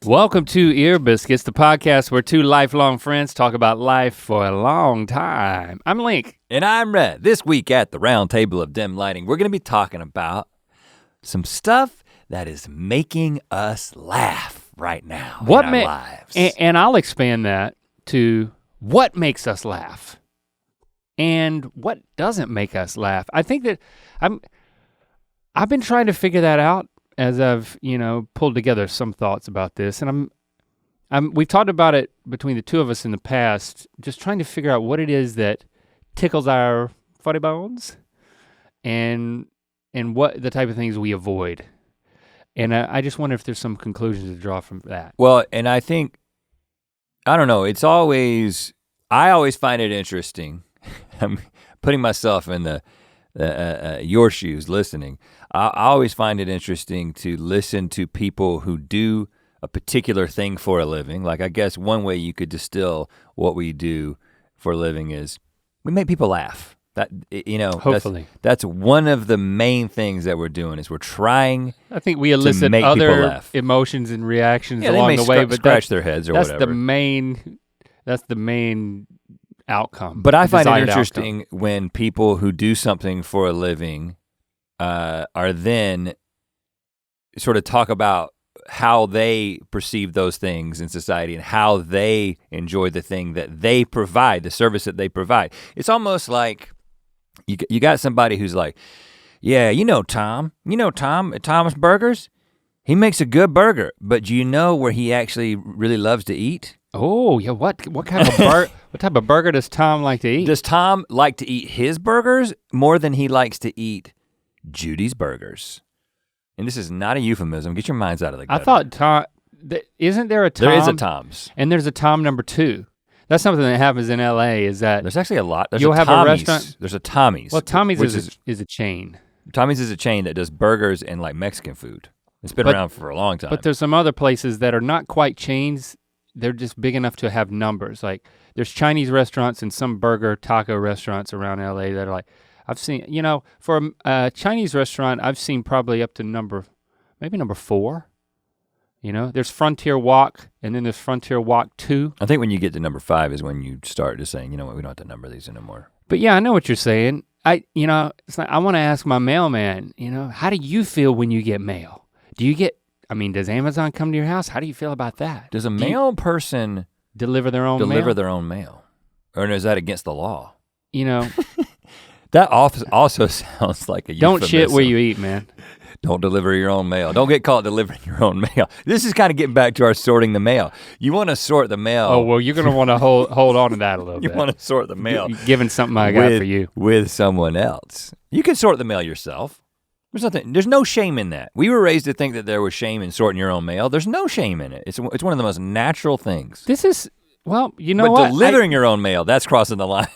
Welcome to Ear Biscuits, the podcast where two lifelong friends talk about life for a long time. I'm Link. And I'm Rhett. This week at the Round Table of Dim Lighting, we're gonna be talking about some stuff that is making us laugh right now in our lives. And I'll expand that to what makes us laugh and what doesn't make us laugh. I think that I've been trying to figure that out as I've, pulled together some thoughts about this, and we've talked about it between the two of us in the past, just trying to figure out what it is that tickles our funny bones, and what the type of things we avoid. And I just wonder if there's some conclusions to draw from that. Well, and I think, I don't know, I always find it interesting. I'm putting myself in your shoes listening. I always find it interesting to listen to people who do a particular thing for a living. Like, I guess one way you could distill what we do for a living is we make people laugh. That, hopefully. That's one of the main things that we're doing is we're trying. I think we elicit other emotions and reactions along the way, but scratch their heads or whatever. That's the main outcome. But I find it interesting when people who do something for a living are then sort of talk about how they perceive those things in society and how they enjoy the thing that they provide, the service that they provide. It's almost like you got somebody who's like, yeah, Tom at Tom's Burgers, he makes a good burger, but do you know where he actually really loves to eat? Oh, yeah, what kind of what type of burger does Tom like to eat? Does Tom like to eat his burgers more than he likes to eat Judy's Burgers? And this is not a euphemism. Get your minds out of the gutter. I thought Tom, isn't there a Tom? There is a Tom's. And there's a Tom number 2. That's something that happens in LA is that there's actually a lot. There's you'll have a restaurant. There's a Tommy's. Well, Tommy's is a chain. Tommy's is a chain that does burgers and like Mexican food. It's been around for a long time. But there's some other places that are not quite chains. They're just big enough to have numbers. Like there's Chinese restaurants and some burger taco restaurants around LA that are like, I've seen, for a Chinese restaurant, I've seen probably up to number 4. There's Frontier Walk and then there's Frontier Walk 2. I think when you get to number 5 is when you start just saying, you know what, we don't have to number these anymore. But yeah, I know what you're saying. It's like, I wanna ask my mailman, how do you feel when you get mail? Does Amazon come to your house? How do you feel about that? Does a mail person deliver their own mail? Or is that against the law? That also sounds like a euphemism. Don't shit where you eat, man. Don't deliver your own mail. Don't get caught delivering your own mail. This is kind of getting back to our sorting the mail. You want to sort the mail. Oh, well, you're gonna want to hold on to that a little bit. You want to sort the mail. Giving something I got for you. With someone else. You can sort the mail yourself. There's no shame in that. We were raised to think that there was shame in sorting your own mail. There's no shame in it. It's one of the most natural things. But what? Delivering your own mail, that's crossing the line.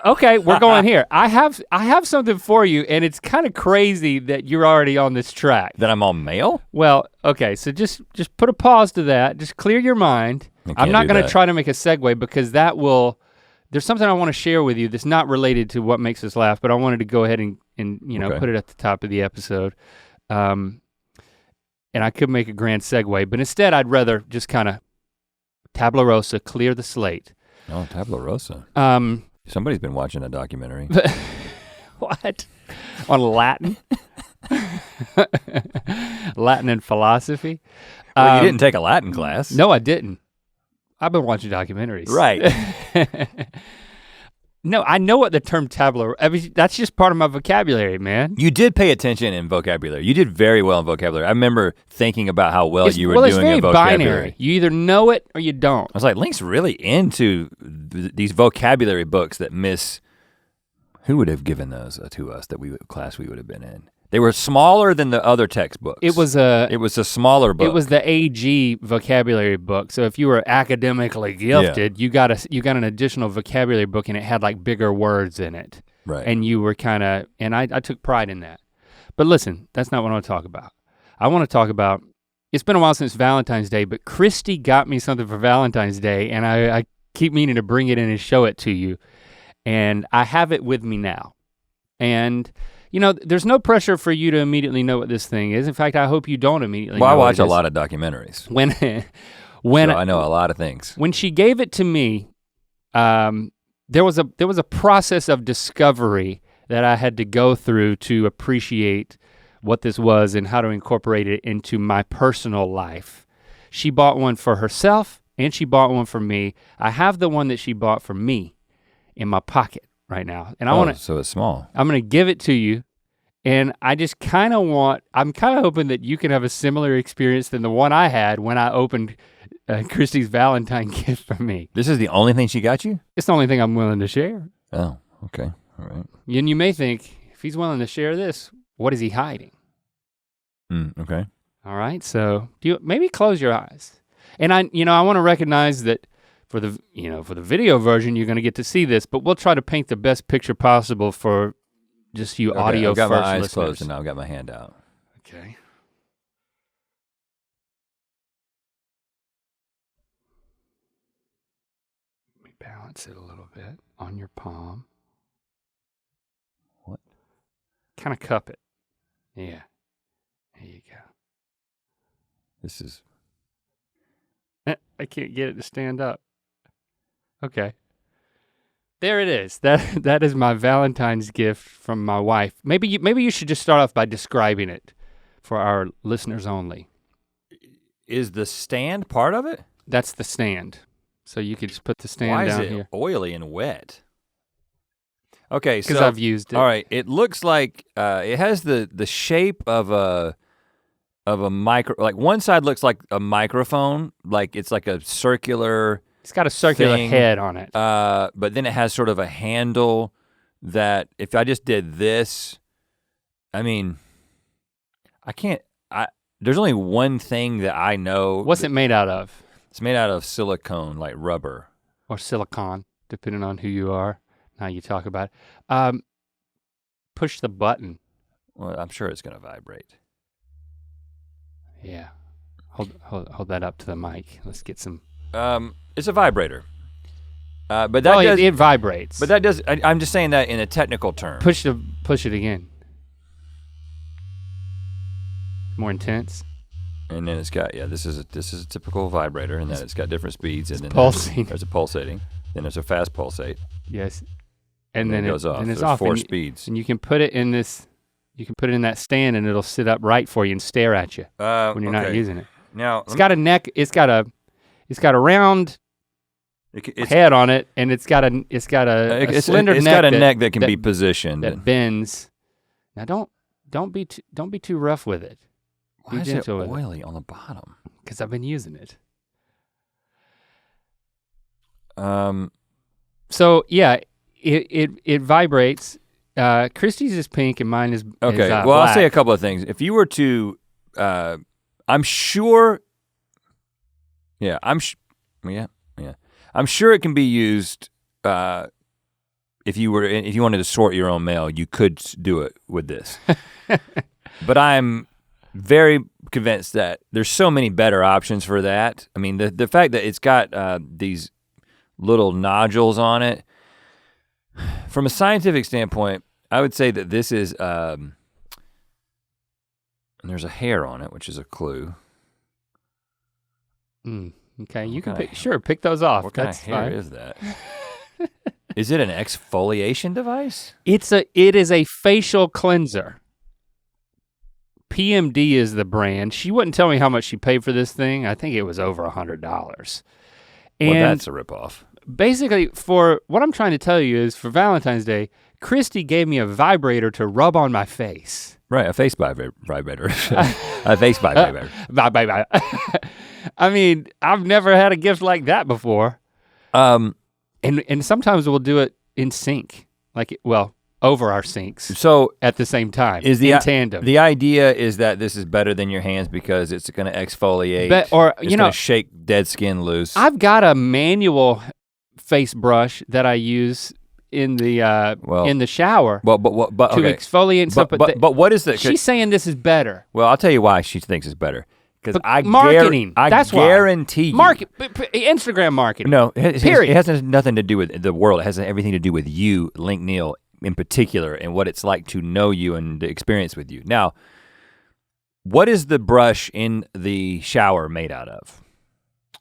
Okay, we're going here. I have something for you, and it's kind of crazy that you're already on this track. That I'm on mail? Well, okay, so just put a pause to that. Just clear your mind. I'm not gonna try to make a segue because there's something I wanna share with you that's not related to what makes us laugh, but I wanted to go ahead and put it at the top of the episode. And I could make a grand segue, but instead I'd rather just kind of tabula rasa, clear the slate. Oh, tabula rasa. Somebody's been watching a documentary. What? On Latin? Latin and philosophy? Well, you didn't take a Latin class. No, I didn't. I've been watching documentaries. Right. No, I know what the term that's just part of my vocabulary, man. You did pay attention in vocabulary. You did very well in vocabulary. I remember thinking about how well you were doing in vocabulary. Well, it's very binary. You either know it or you don't. I was like, Link's really into these vocabulary books that who would have given those to us class we would have been in? They were smaller than the other textbooks. It was a smaller book. It was the AG vocabulary book. So if you were academically gifted, you got an additional vocabulary book and it had like bigger words in it. Right. And you were and I took pride in that. But listen, that's not what I want to talk about. I want to talk about, it's been a while since Valentine's Day, but Christy got me something for Valentine's Day and I keep meaning to bring it in and show it to you. And I have it with me now. And you know, there's no pressure for you to immediately know what this thing is. In fact, I hope you don't immediately Well, know I watch what a it is. lot of documentaries, When so I know a lot of things. when she gave it to me, there was a process of discovery that I had to go through to appreciate what this was and how to incorporate it into my personal life. She bought one for herself and she bought one for me. I have the one that she bought for me in my pocket right now. And So it's small. I'm gonna give it to you. And I just I'm kind of hoping that you can have a similar experience than the one I had when I opened Christy's Valentine gift for me. This is the only thing she got you? It's the only thing I'm willing to share. Oh, okay, all right. And you may think, if he's willing to share this, what is he hiding? Okay. All right, so maybe close your eyes. And I want to recognize that for the video version, you're gonna get to see this, but we'll try to paint the best picture possible for just you audio I've got first my eyes listeners. closed and I've got my hand out. Okay. Let me balance it a little bit on your palm. What? Kind of cup it. Yeah. There you go. This is, I can't get it to stand up. Okay. There it is. That is my Valentine's gift from my wife. Maybe you should just start off by describing it for our listeners only. is the stand part of it? That's the stand. So you could just put the stand Why down is it here. oily and wet? Okay, Because so I've used it. all right, it looks like it has the shape of a micro. Like one side looks like a microphone, like it's like a circular. It's got a circular thing, head on it. But then it has sort of a handle that if I just did this, I mean, there's only one thing that I know. What's it made out of? It's made out of silicone, like rubber. Or silicone, depending on who you are, and how you talk about it. Push the button. Well, I'm sure it's gonna vibrate. Yeah. Hold that up to the mic. Let's get some. It's a vibrator. But that does, it vibrates. But that does. I'm just saying that in a technical term. push it again. More intense. And then it's got this is a typical vibrator, and then it's got different speeds, and then pulsing. There's a pulsating. Then there's a fast pulsate. Yes. And then it goes off. And it's There's off. 4 and speeds. And you can put it in this. You can put it in that stand, and it'll sit up right for you and stare at you when you're not using it. Now It's got a neck. It's got a round head on it, and it's got a slender neck. It's got a neck that can be positioned. that bends. Now don't be too rough with it. Why is it gentle with it. oily on the bottom? Because I've been using it. So yeah, it vibrates. Christie's is pink and mine is Okay. Is, Well, black. I'll say a couple of things. If you were to, I'm sure. Yeah, I'm sure it can be used. If you wanted to sort your own mail, you could do it with this. But I'm very convinced that there's so many better options for that. I mean, the fact that it's got these little nodules on it, from a scientific standpoint, I would say that this is, and there's a hair on it, which is a clue. Okay, you can pick those off. What kind That's of hair fine. is that? Is it an exfoliation device? It is a facial cleanser. PMD is the brand. She wouldn't tell me how much she paid for this thing. I think it was over $100. And Well, that's a ripoff. basically, for what I'm trying to tell you is for Valentine's Day, Christy gave me a vibrator to rub on my face. Right, a face vibrator. A face vibrator. Bye. I mean, I've never had a gift like that before. And sometimes we'll do it in sync, over our sinks. So at the same time, in tandem. The idea is that this is better than your hands because it's gonna exfoliate. It's gonna shake dead skin loose. I've got a manual face brush that I use in the shower But to exfoliate and stuff. But what is the? She's saying this is better. Well, I'll tell you why she thinks it's better. Because marketing. That's guarantee why. you. Instagram marketing. No, Period. It has nothing to do with the world. It has everything to do with you, Link Neal, in particular and what it's like to know you and to experience with you. Now, what is the brush in the shower made out of?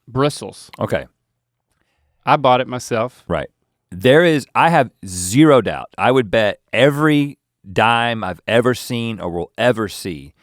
Bristles. Okay. I bought it myself. Right. I have zero doubt. I would bet every dime I've ever seen or will ever see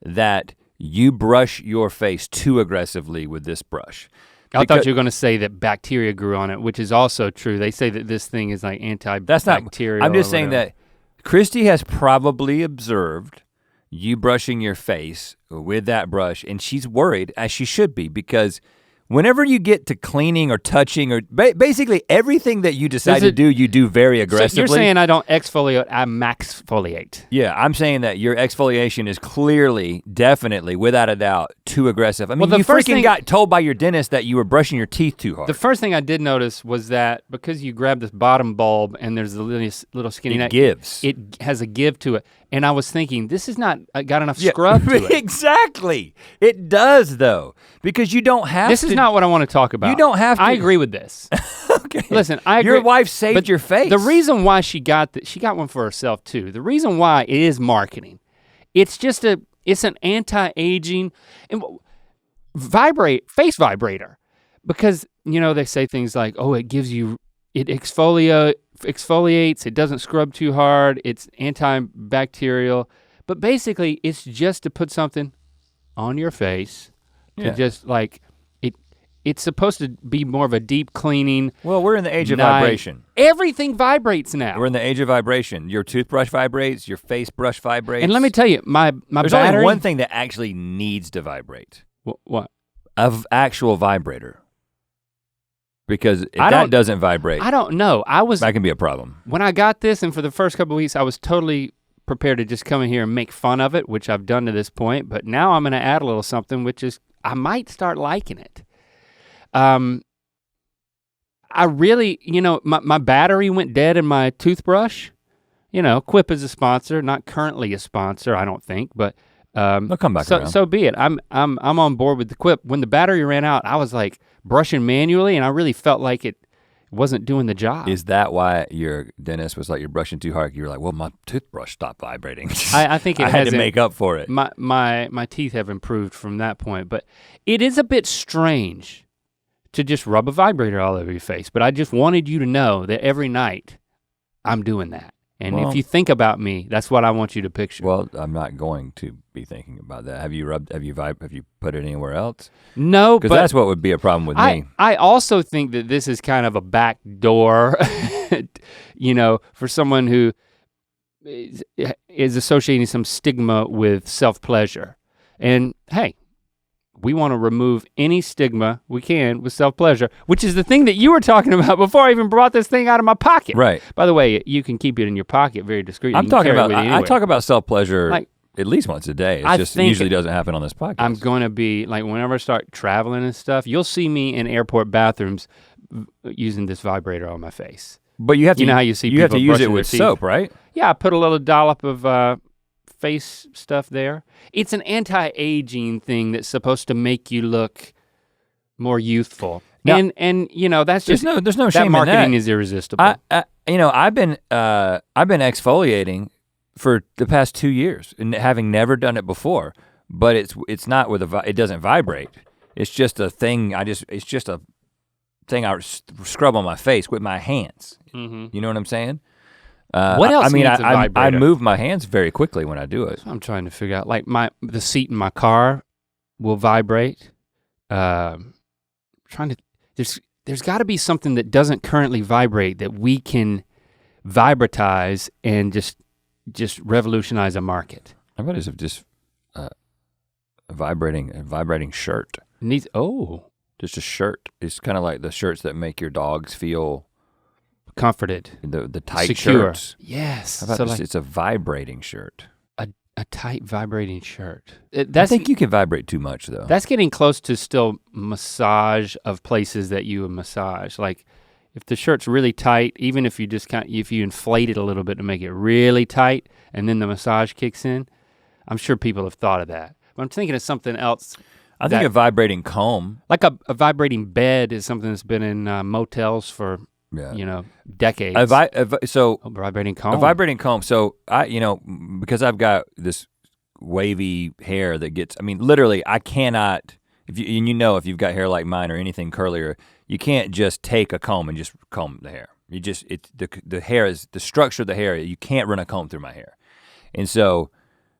that you brush your face too aggressively with this brush. I thought you were gonna say that bacteria grew on it, which is also true. They say that this thing is like antibacterial. That's not, I'm just saying that Christy has probably observed you brushing your face with that brush, and she's worried, as she should be, because whenever you get to cleaning or touching or basically everything that you decide to do, you do very aggressively. So you're saying I don't exfoliate, I maxfoliate. Yeah, I'm saying that your exfoliation is clearly, definitely, without a doubt, too aggressive. I mean, you freaking got told by your dentist that you were brushing your teeth too hard. The first thing I did notice was that because you grab this bottom bulb and there's a little skinny neck. It has a give to it. And I was thinking, this is not got enough scrub to it. Exactly. It does though, because you don't have This is not what I want to talk about. You don't have to. I agree with this. Okay. Listen, I agree. Your wife saved your face. The reason why she got one for herself too. The reason why it is marketing. It's an anti-aging and face vibrator. Because, they say things like, oh, it exfoliates, it doesn't scrub too hard, it's antibacterial, but basically it's just to put something on your face to just like, it's supposed to be more of a deep cleaning. Well, we're in the age of vibration. Everything vibrates now. We're in the age of vibration. Your toothbrush vibrates, your face brush vibrates. And let me tell you, my There's battery. only one thing that actually needs to vibrate. What? An actual vibrator. Because if that doesn't vibrate, I don't know. That can be a problem. When I got this, and for the first couple of weeks, I was totally prepared to just come in here and make fun of it, which I've done to this point, but now I'm gonna add a little something, which is, I might start liking it. I really, my battery went dead in my toothbrush. Quip is a sponsor, not currently a sponsor, I don't think, but they'll come back around. So be it. I'm on board with the Quip. When the battery ran out, I was like brushing manually, and I really felt like it wasn't doing the job. Is that why your dentist was like, you're brushing too hard? You were like, well, my toothbrush stopped vibrating. I think I had to make up for it. My teeth have improved from that point, but it is a bit strange to just rub a vibrator all over your face. But I just wanted you to know that every night I'm doing that. And if you think about me, that's what I want you to picture. Well, I'm not going to be thinking about that. Have you put it anywhere else? No, because that's what would be a problem with me. I also think that this is kind of a back door, for someone who is associating some stigma with self-pleasure. And hey, we want to remove any stigma we can with self-pleasure, which is the thing that you were talking about before I even brought this thing out of my pocket. Right. By the way, you can keep it in your pocket very discreetly. I'm talking about, I talk about self-pleasure at least once a day. It usually doesn't happen on this podcast. I'm going to be, whenever I start traveling and stuff, you'll see me in airport bathrooms using this vibrator on my face. But you have to, how you see you have to people use it brushing with their teeth? soap, right? Yeah, I put a little dollop of face stuff there. It's an anti-aging thing that's supposed to make you look more youthful. Now, and that's just there's no shame in that. That marketing is irresistible. I've been exfoliating for the past 2 years and having never done it before, but it's not with it doesn't vibrate. It's just a thing I scrub on my face with my hands. Mm-hmm. You know what I'm saying? What else needs a vibrator? I move my hands very quickly when I do it. I'm trying to figure out, the seat in my car will vibrate. There's got to be something that doesn't currently vibrate that we can vibratize and just revolutionize a market. How about just a vibrating shirt? Just a shirt. It's kind of like the shirts that make your dogs feel comforted, the tight secure. Shirts. Yes. How about it's a vibrating shirt? A tight vibrating shirt. I think you can vibrate too much though. That's getting close to still massage of places that you would massage. Like if the shirt's really tight, even if you if you inflate it a little bit to make it really tight, and then the massage kicks in, I'm sure people have thought of that. But I'm thinking of something else. I think a vibrating comb. Like a vibrating bed is something that's been in motels for you know, decades. So a vibrating comb. A vibrating comb. So because I've got this wavy hair that gets, I mean, literally I cannot, if you've got hair like mine or anything curlier, you can't just take a comb and just comb the hair. The hair is, the structure of the hair, you can't run a comb through my hair. And so,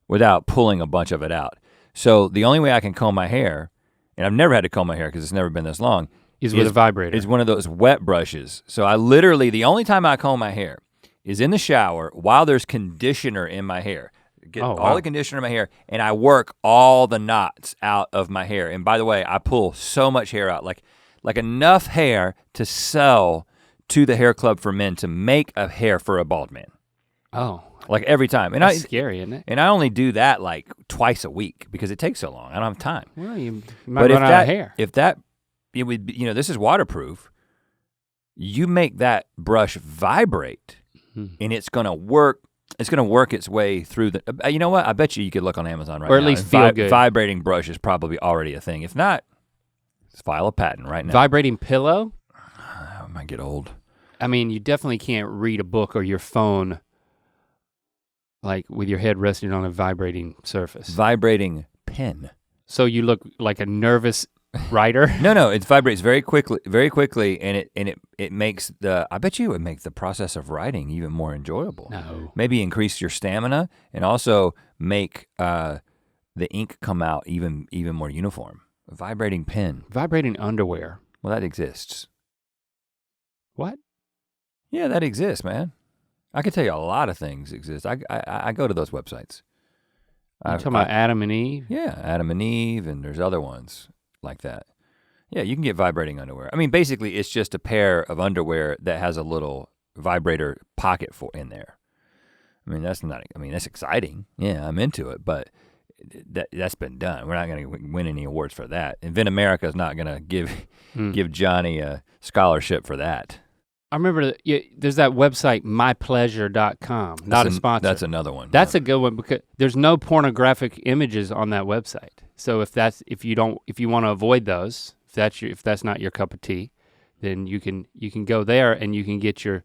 without pulling a bunch of it out. So the only way I can comb my hair, and I've never had to comb my hair because it's never been this long, is with a vibrator. Is one of those wet brushes. So I literally, the only time I comb my hair is in the shower while there's conditioner in my hair. Get all the conditioner in my hair, and I work all the knots out of my hair. And by the way, I pull so much hair out, like enough hair to sell to the hair club for men to make a hair for a bald man. Oh. Like every time. And that's scary, isn't it? And I only do that like twice a week because it takes so long. I don't have time. Well, you might run out of hair. If that, it would be, this is waterproof. You make that brush vibrate and it's gonna work. It's gonna work its way through the, you know what? I bet you could look on Amazon right now. Or at least feel good. Vibrating brush is probably already a thing. If not, let's file a patent right now. Vibrating pillow? I might get old. I mean, you definitely can't read a book or your phone like with your head resting on a vibrating surface. Vibrating pen. So you look like a nervous writer? No, it vibrates very quickly, and it makes I bet you it would make the process of writing even more enjoyable. No. Maybe increase your stamina and also make the ink come out even more uniform. A vibrating pen. Vibrating underwear. Well, that exists. What? Yeah, that exists, man. I could tell you a lot of things exist. I go to those websites. You talking about Adam and Eve? Yeah, Adam and Eve, and there's other ones like that. Yeah, you can get vibrating underwear. I mean, basically, it's just a pair of underwear that has a little vibrator pocket in there. I mean, that's exciting. Yeah, I'm into it, but that's been done. We're not going to win any awards for that. Invent America is not going to give Johnny a scholarship for that. I remember there's that website, mypleasure.com, not a sponsor. That's another one. That's a good one because there's no pornographic images on that website. So if you want to avoid those, if that's not your cup of tea, then you can go there and you can get your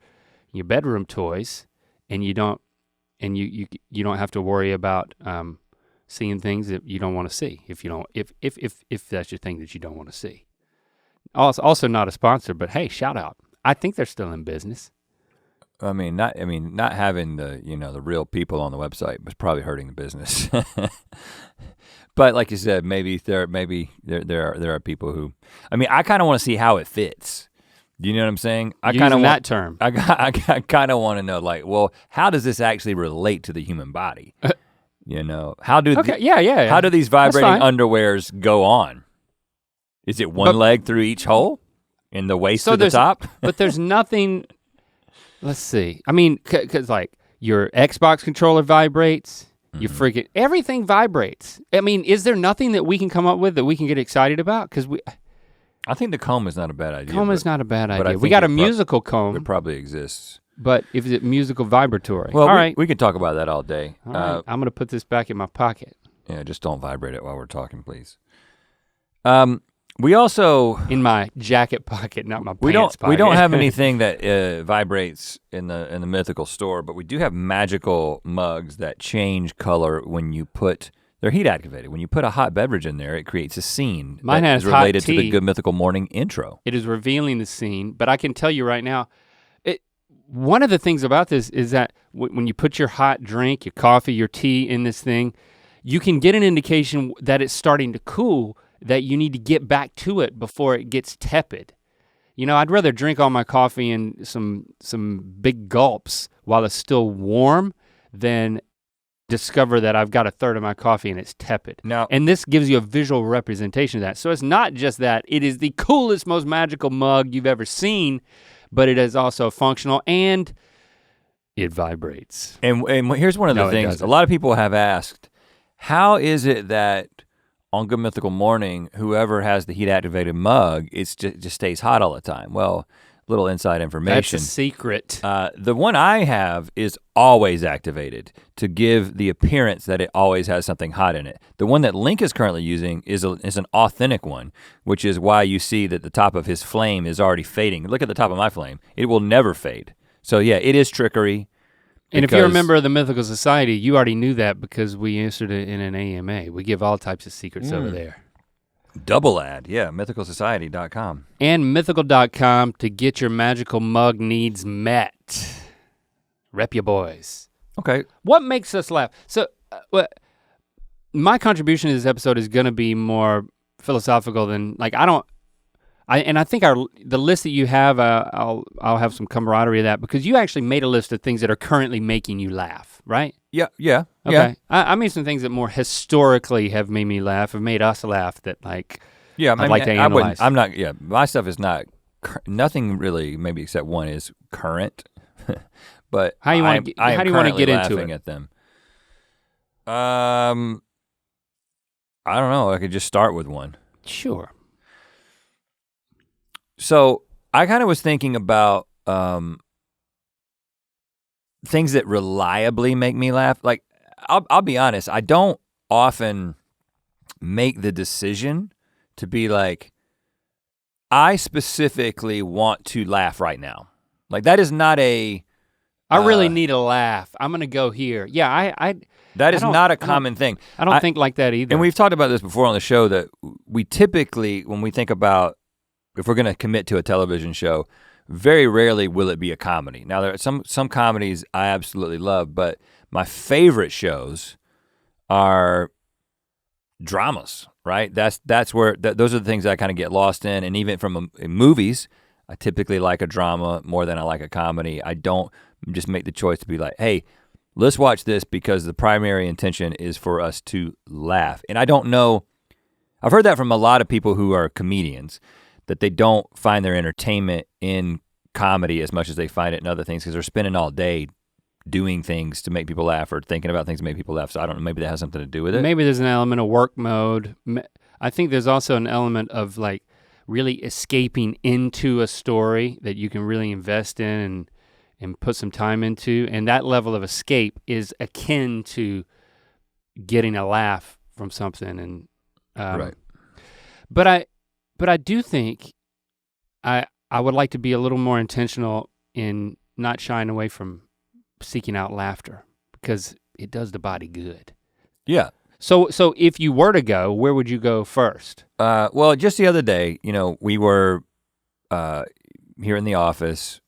bedroom toys, and you don't have to worry about seeing things that you don't want to see if that's your thing that you don't want to see. Also not a sponsor, but hey, shout out. I think they're still in business. Not having the real people on the website was probably hurting the business. But like you said, maybe there are people who, I kind of want to see how it fits. Do you know what I'm saying? I kind of that term. I kind of want to know, like, well, how does this actually relate to the human body? How do how do these vibrating underwears go on? Is it one leg through each hole? In the waist to the top? But there's nothing, let's see. Cause like your Xbox controller vibrates, you freaking, everything vibrates. Is there nothing that we can come up with that we can get excited about? Cause I think the comb is not a bad idea. Comb is not a bad idea. We got a musical comb. It probably exists. But if it's musical vibratory. Well, all right. We could talk about that all day. All right. I'm gonna put this back in my pocket. Yeah, just don't vibrate it while we're talking, please. We also in my jacket pocket, not my pants pocket. We don't have anything that vibrates in the Mythical store, but we do have magical mugs that change color when you put. They're heat activated. When you put a hot beverage in there, it creates a scene. Mine has is related hot tea. To the Good Mythical Morning intro. It is revealing the scene, but I can tell you right now, one of the things about this is that when you put your hot drink, your coffee, your tea in this thing, you can get an indication that it's starting to cool, that you need to get back to it before it gets tepid. I'd rather drink all my coffee in some big gulps while it's still warm than discover that I've got a third of my coffee and it's tepid. And this gives you a visual representation of that. So it's not just that it is the coolest, most magical mug you've ever seen, but it is also functional and it vibrates. And here's one of the things. A lot of people have asked, how is it that on Good Mythical Morning, whoever has the heat activated mug, it just stays hot all the time? Well, little inside information. That's a secret. The one I have is always activated to give the appearance that it always has something hot in it. The one that Link is currently using is an authentic one, which is why you see that the top of his flame is already fading. Look at the top of my flame. It will never fade. So yeah, it is trickery. And if you're a member of the Mythical Society, you already knew that because we answered it in an AMA. We give all types of secrets over there. Double ad, yeah, mythicalsociety.com. And mythical.com to get your magical mug needs met. Rep your boys. Okay. What makes us laugh? So my contribution to this episode is gonna be more philosophical than, like, I think the list that you have, I'll have some camaraderie of that because you actually made a list of things that are currently making you laugh, right? Yeah. Okay. I made some things that more historically have made me laugh, have made us laugh that like, yeah, I'd like to analyze. I'm not, yeah, my stuff is not, nothing really, maybe except one is current, but how do you want to get into it? At them. I don't know, I could just start with one. Sure. So I kind of was thinking about things that reliably make me laugh. Like, I'll be honest, I don't often make the decision to be like, I specifically want to laugh right now. Like that is not a. I really need a laugh. I'm gonna go here. Yeah, that is not a common thing. I don't think like that either. And we've talked about this before on the show that we typically, when we think about if we're gonna commit to a television show, very rarely will it be a comedy. Now there are some comedies I absolutely love, but my favorite shows are dramas, right? That's where, those are the things I kind of get lost in, and even from in movies, I typically like a drama more than I like a comedy. I don't just make the choice to be like, hey, let's watch this because the primary intention is for us to laugh. And I don't know, I've heard that from a lot of people who are comedians, that they don't find their entertainment in comedy as much as they find it in other things because they're spending all day doing things to make people laugh or thinking about things to make people laugh. So I don't know, maybe that has something to do with it. Maybe there's an element of work mode. I think there's also an element of like really escaping into a story that you can really invest in and put some time into. And that level of escape is akin to getting a laugh from something. And right. But I do think I would like to be a little more intentional in not shying away from seeking out laughter because it does the body good. Yeah. So if you were to go, where would you go first? Well, just the other day, we were here in the office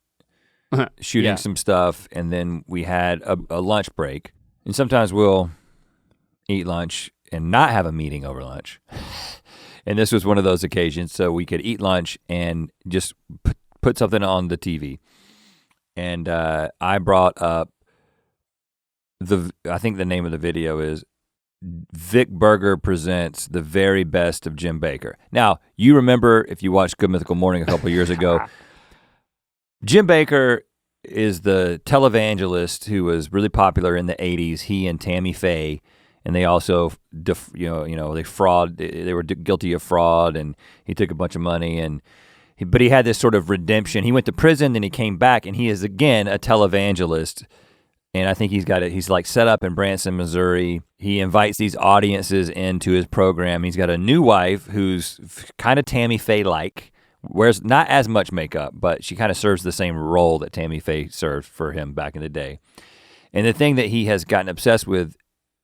shooting some stuff, and then we had a lunch break. And sometimes we'll eat lunch and not have a meeting over lunch. And this was one of those occasions, so we could eat lunch and just put something on the TV. And I brought up I think the name of the video is Vic Berger Presents the Very Best of Jim Bakker. Now, you remember if you watched Good Mythical Morning a couple years ago, Jim Bakker is the televangelist who was really popular in the 80s, he and Tammy Faye. And they also, they were guilty of fraud, and he took a bunch of money, but he had this sort of redemption. He went to prison, then he came back, and he is again a televangelist. And I think he's like set up in Branson, Missouri. He invites these audiences into his program. He's got a new wife who's kind of Tammy Faye-like, wears not as much makeup, but she kind of serves the same role that Tammy Faye served for him back in the day. And the thing that he has gotten obsessed with,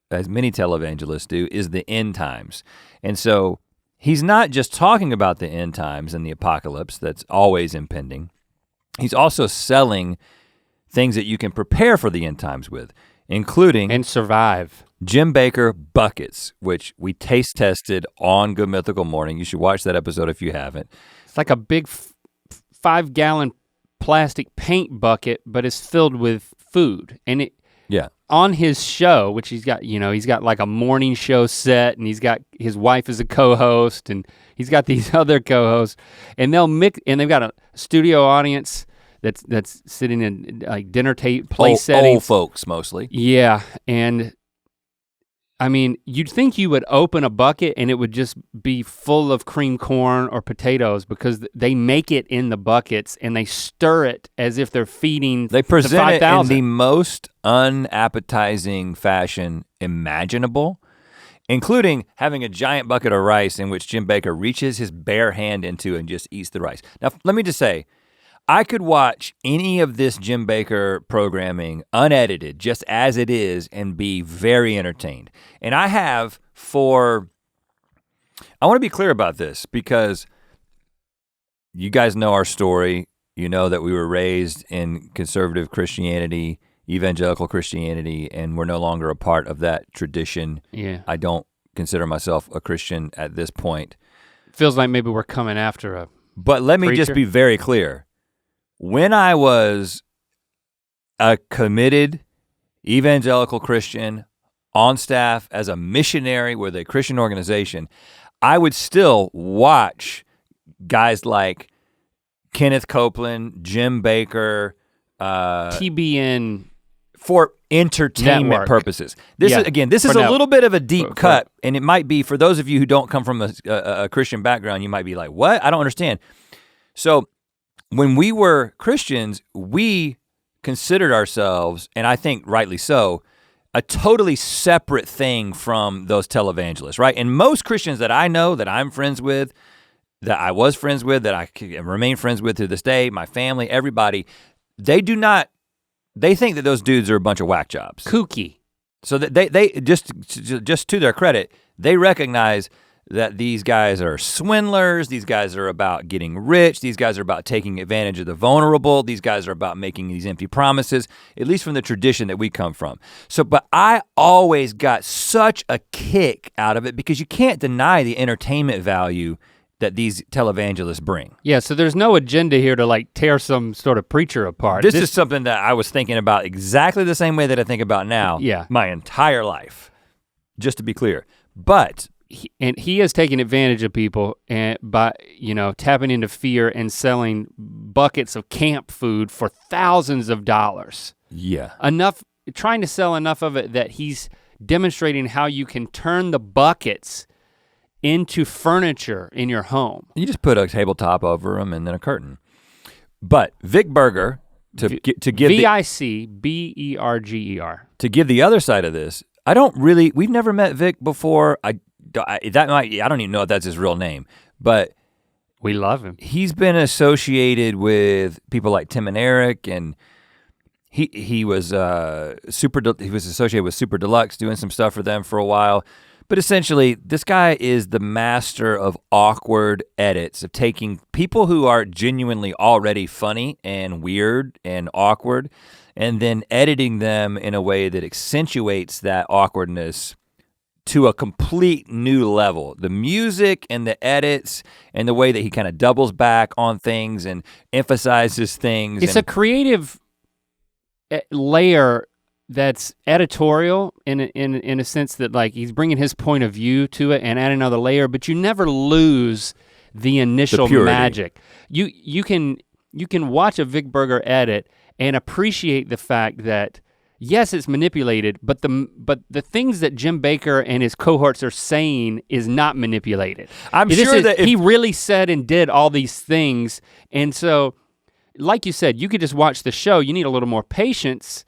as many televangelists do, is the end times. And so he's not just talking about the end times and the apocalypse that's always impending. He's also selling things that you can prepare for the end times with, including and survive. Jim Bakker buckets, which we taste tested on Good Mythical Morning. You should watch that episode if you haven't. It's like a big 5-gallon plastic paint bucket, but it's filled with food. And on his show, which he's got like a morning show set, and he's got his wife as a co-host, and he's got these other co-hosts, and they've got a studio audience that's sitting in like dinner play settings. Old folks mostly. Yeah, and I mean, you'd think you would open a bucket and it would just be full of cream corn or potatoes because they make it in the buckets and they stir it as if they're feeding They present it in 5,000. the most unappetizing fashion imaginable, including having a giant bucket of rice in which Jim Bakker reaches his bare hand into and just eats the rice. Now, let me just say, I could watch any of this Jim Bakker programming unedited, just as it is, and be very entertained. And I wanna be clear about this because you guys know our story. You know that we were raised in conservative Christianity, evangelical Christianity, and we're no longer a part of that tradition. Yeah. I don't consider myself a Christian at this point. Feels like maybe we're coming after a But let me just preacher. be very clear. When I was a committed evangelical Christian on staff as a missionary with a Christian organization, I would still watch guys like Kenneth Copeland, Jim Bakker, TBN. for entertainment Network. purposes. This Yeah, is for a now. little bit of a deep For- cut, and it might be for those of you who don't come from a Christian background, you might be like, what? I don't understand. So when we were Christians, we considered ourselves, and I think rightly so, a totally separate thing from those televangelists, right? And most Christians that I know, that I'm friends with, that I was friends with, that I remain friends with to this day, my family, everybody, they think that those dudes are a bunch of whack jobs. Kooky. So that they just to their credit, they recognize that these guys are swindlers, these guys are about getting rich, these guys are about taking advantage of the vulnerable, these guys are about making these empty promises, at least from the tradition that we come from. So, but I always got such a kick out of it because you can't deny the entertainment value that these televangelists bring. Yeah, so there's no agenda here to like tear some sort of preacher apart. This is something that I was thinking about exactly the same way that I think about now, Yeah. my entire life, just to be clear. But he has taken advantage of people and by tapping into fear and selling buckets of camp food for thousands of dollars. yeah, Trying to sell enough of it that he's demonstrating how you can turn the buckets into furniture in your home. you just put a tabletop over them and then a curtain. But Vic Berger, to give the, VICBERGER. to give the other side of this, we've never met Vic before. I don't even know if that's his real name, but We love him. he's been associated with people like Tim and Eric, and he was associated with Super Deluxe, doing some stuff for them for a while. But essentially, this guy is the master of awkward edits, of taking people who are genuinely already funny and weird and awkward, and then editing them in a way that accentuates that awkwardness to a complete new level. The music and the edits and the way that he kind of doubles back on things and emphasizes things. It's a creative layer that's editorial in a sense that like he's bringing his point of view to it and adding another layer, but you never lose the initial purity. magic. You can watch a Vic Berger edit and appreciate the fact that yes, it's manipulated, but the things that Jim Bakker and his cohorts are saying is not manipulated. I'm sure that he really said and did all these things, and so, like you said, you could just watch the show. You need a little more patience,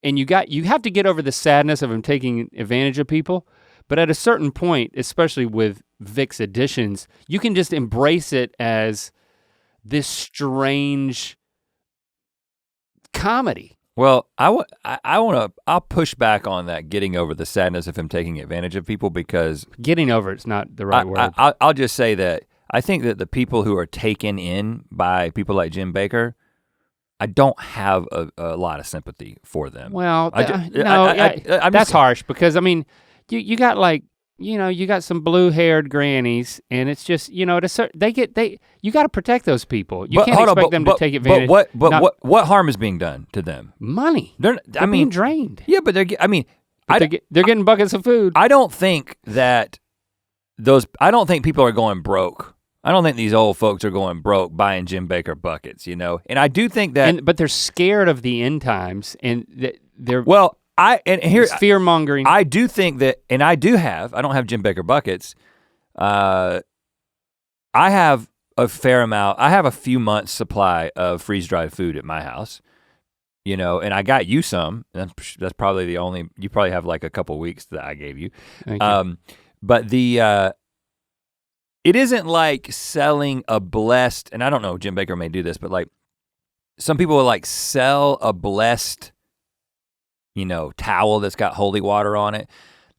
and you have to get over the sadness of him taking advantage of people. But at a certain point, especially with Vic's additions, you can just embrace it as this strange comedy. Well, I'll push back on that, getting over the sadness of him taking advantage of people, because Getting over it's not the right word. I'll just say that I think that the people who are taken in by people like Jim Bakker, I don't have a lot of sympathy for them. Well, I'm that's just- harsh because I mean, you got like you got some blue-haired grannies, and it's just you got to protect those people. You can't expect them to take advantage. But what harm is being done to them? Money? They're being drained. Yeah, but they're getting buckets of food. I don't think people are going broke. I don't think these old folks are going broke buying Jim Bakker buckets, And I do think that but they're scared of the end times, and they're well, It's fear mongering. I do think that, and I don't have Jim Bakker buckets. I have a fair amount. I have a few months supply of freeze-dried food at my house, and I got you some. And that's probably the only. You probably have like a couple weeks that I gave you. Thank you. But it isn't like selling a blessed. And I don't know, Jim Bakker may do this, but like some people will like sell a blessed, towel that's got holy water on it,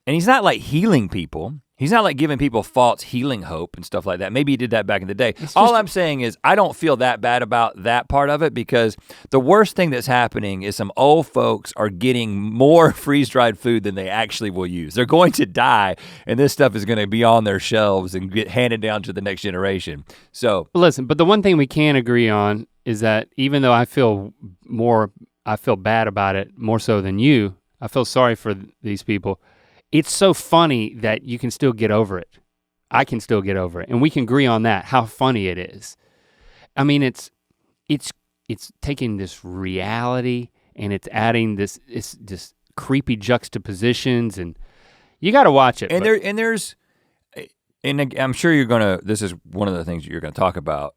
and he's not like healing people. He's not like giving people false healing hope and stuff like that. Maybe he did that back in the day. All I'm saying is I don't feel that bad about that part of it, because the worst thing that's happening is some old folks are getting more freeze-dried food than they actually will use. They're going to die, and this stuff is gonna be on their shelves and get handed down to the next generation. So listen, but the one thing we can agree on is that even though I feel bad about it more so than you, I feel sorry for these people. It's so funny that you can still get over it. I can still get over it, and we can agree on that, how funny it is. I mean, it's taking this reality and it's adding this creepy juxtapositions, and you gotta watch it. And I'm sure this is one of the things you're gonna talk about.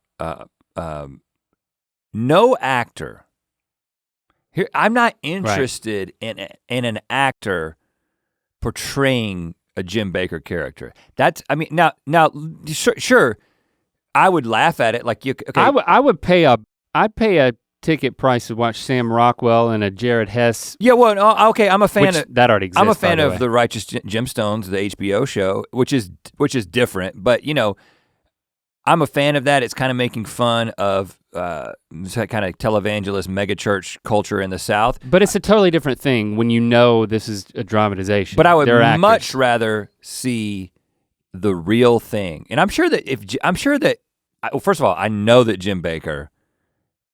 No actor, here, I'm not interested in an actor portraying a Jim Bakker character. Now, sure, I would laugh at it. Like you, okay. I'd pay a ticket price to watch Sam Rockwell and a Jared Hess. Yeah, well, no, okay, I'm a fan of that already exists. I'm a fan of the Righteous Gemstones, the HBO show, which is different, but I'm a fan of that. It's kind of making fun of kind of televangelist megachurch culture in the South. But it's a totally different thing when you know this is a dramatization. But I would much rather see the real thing. And I'm sure that first of all, I know that Jim Bakker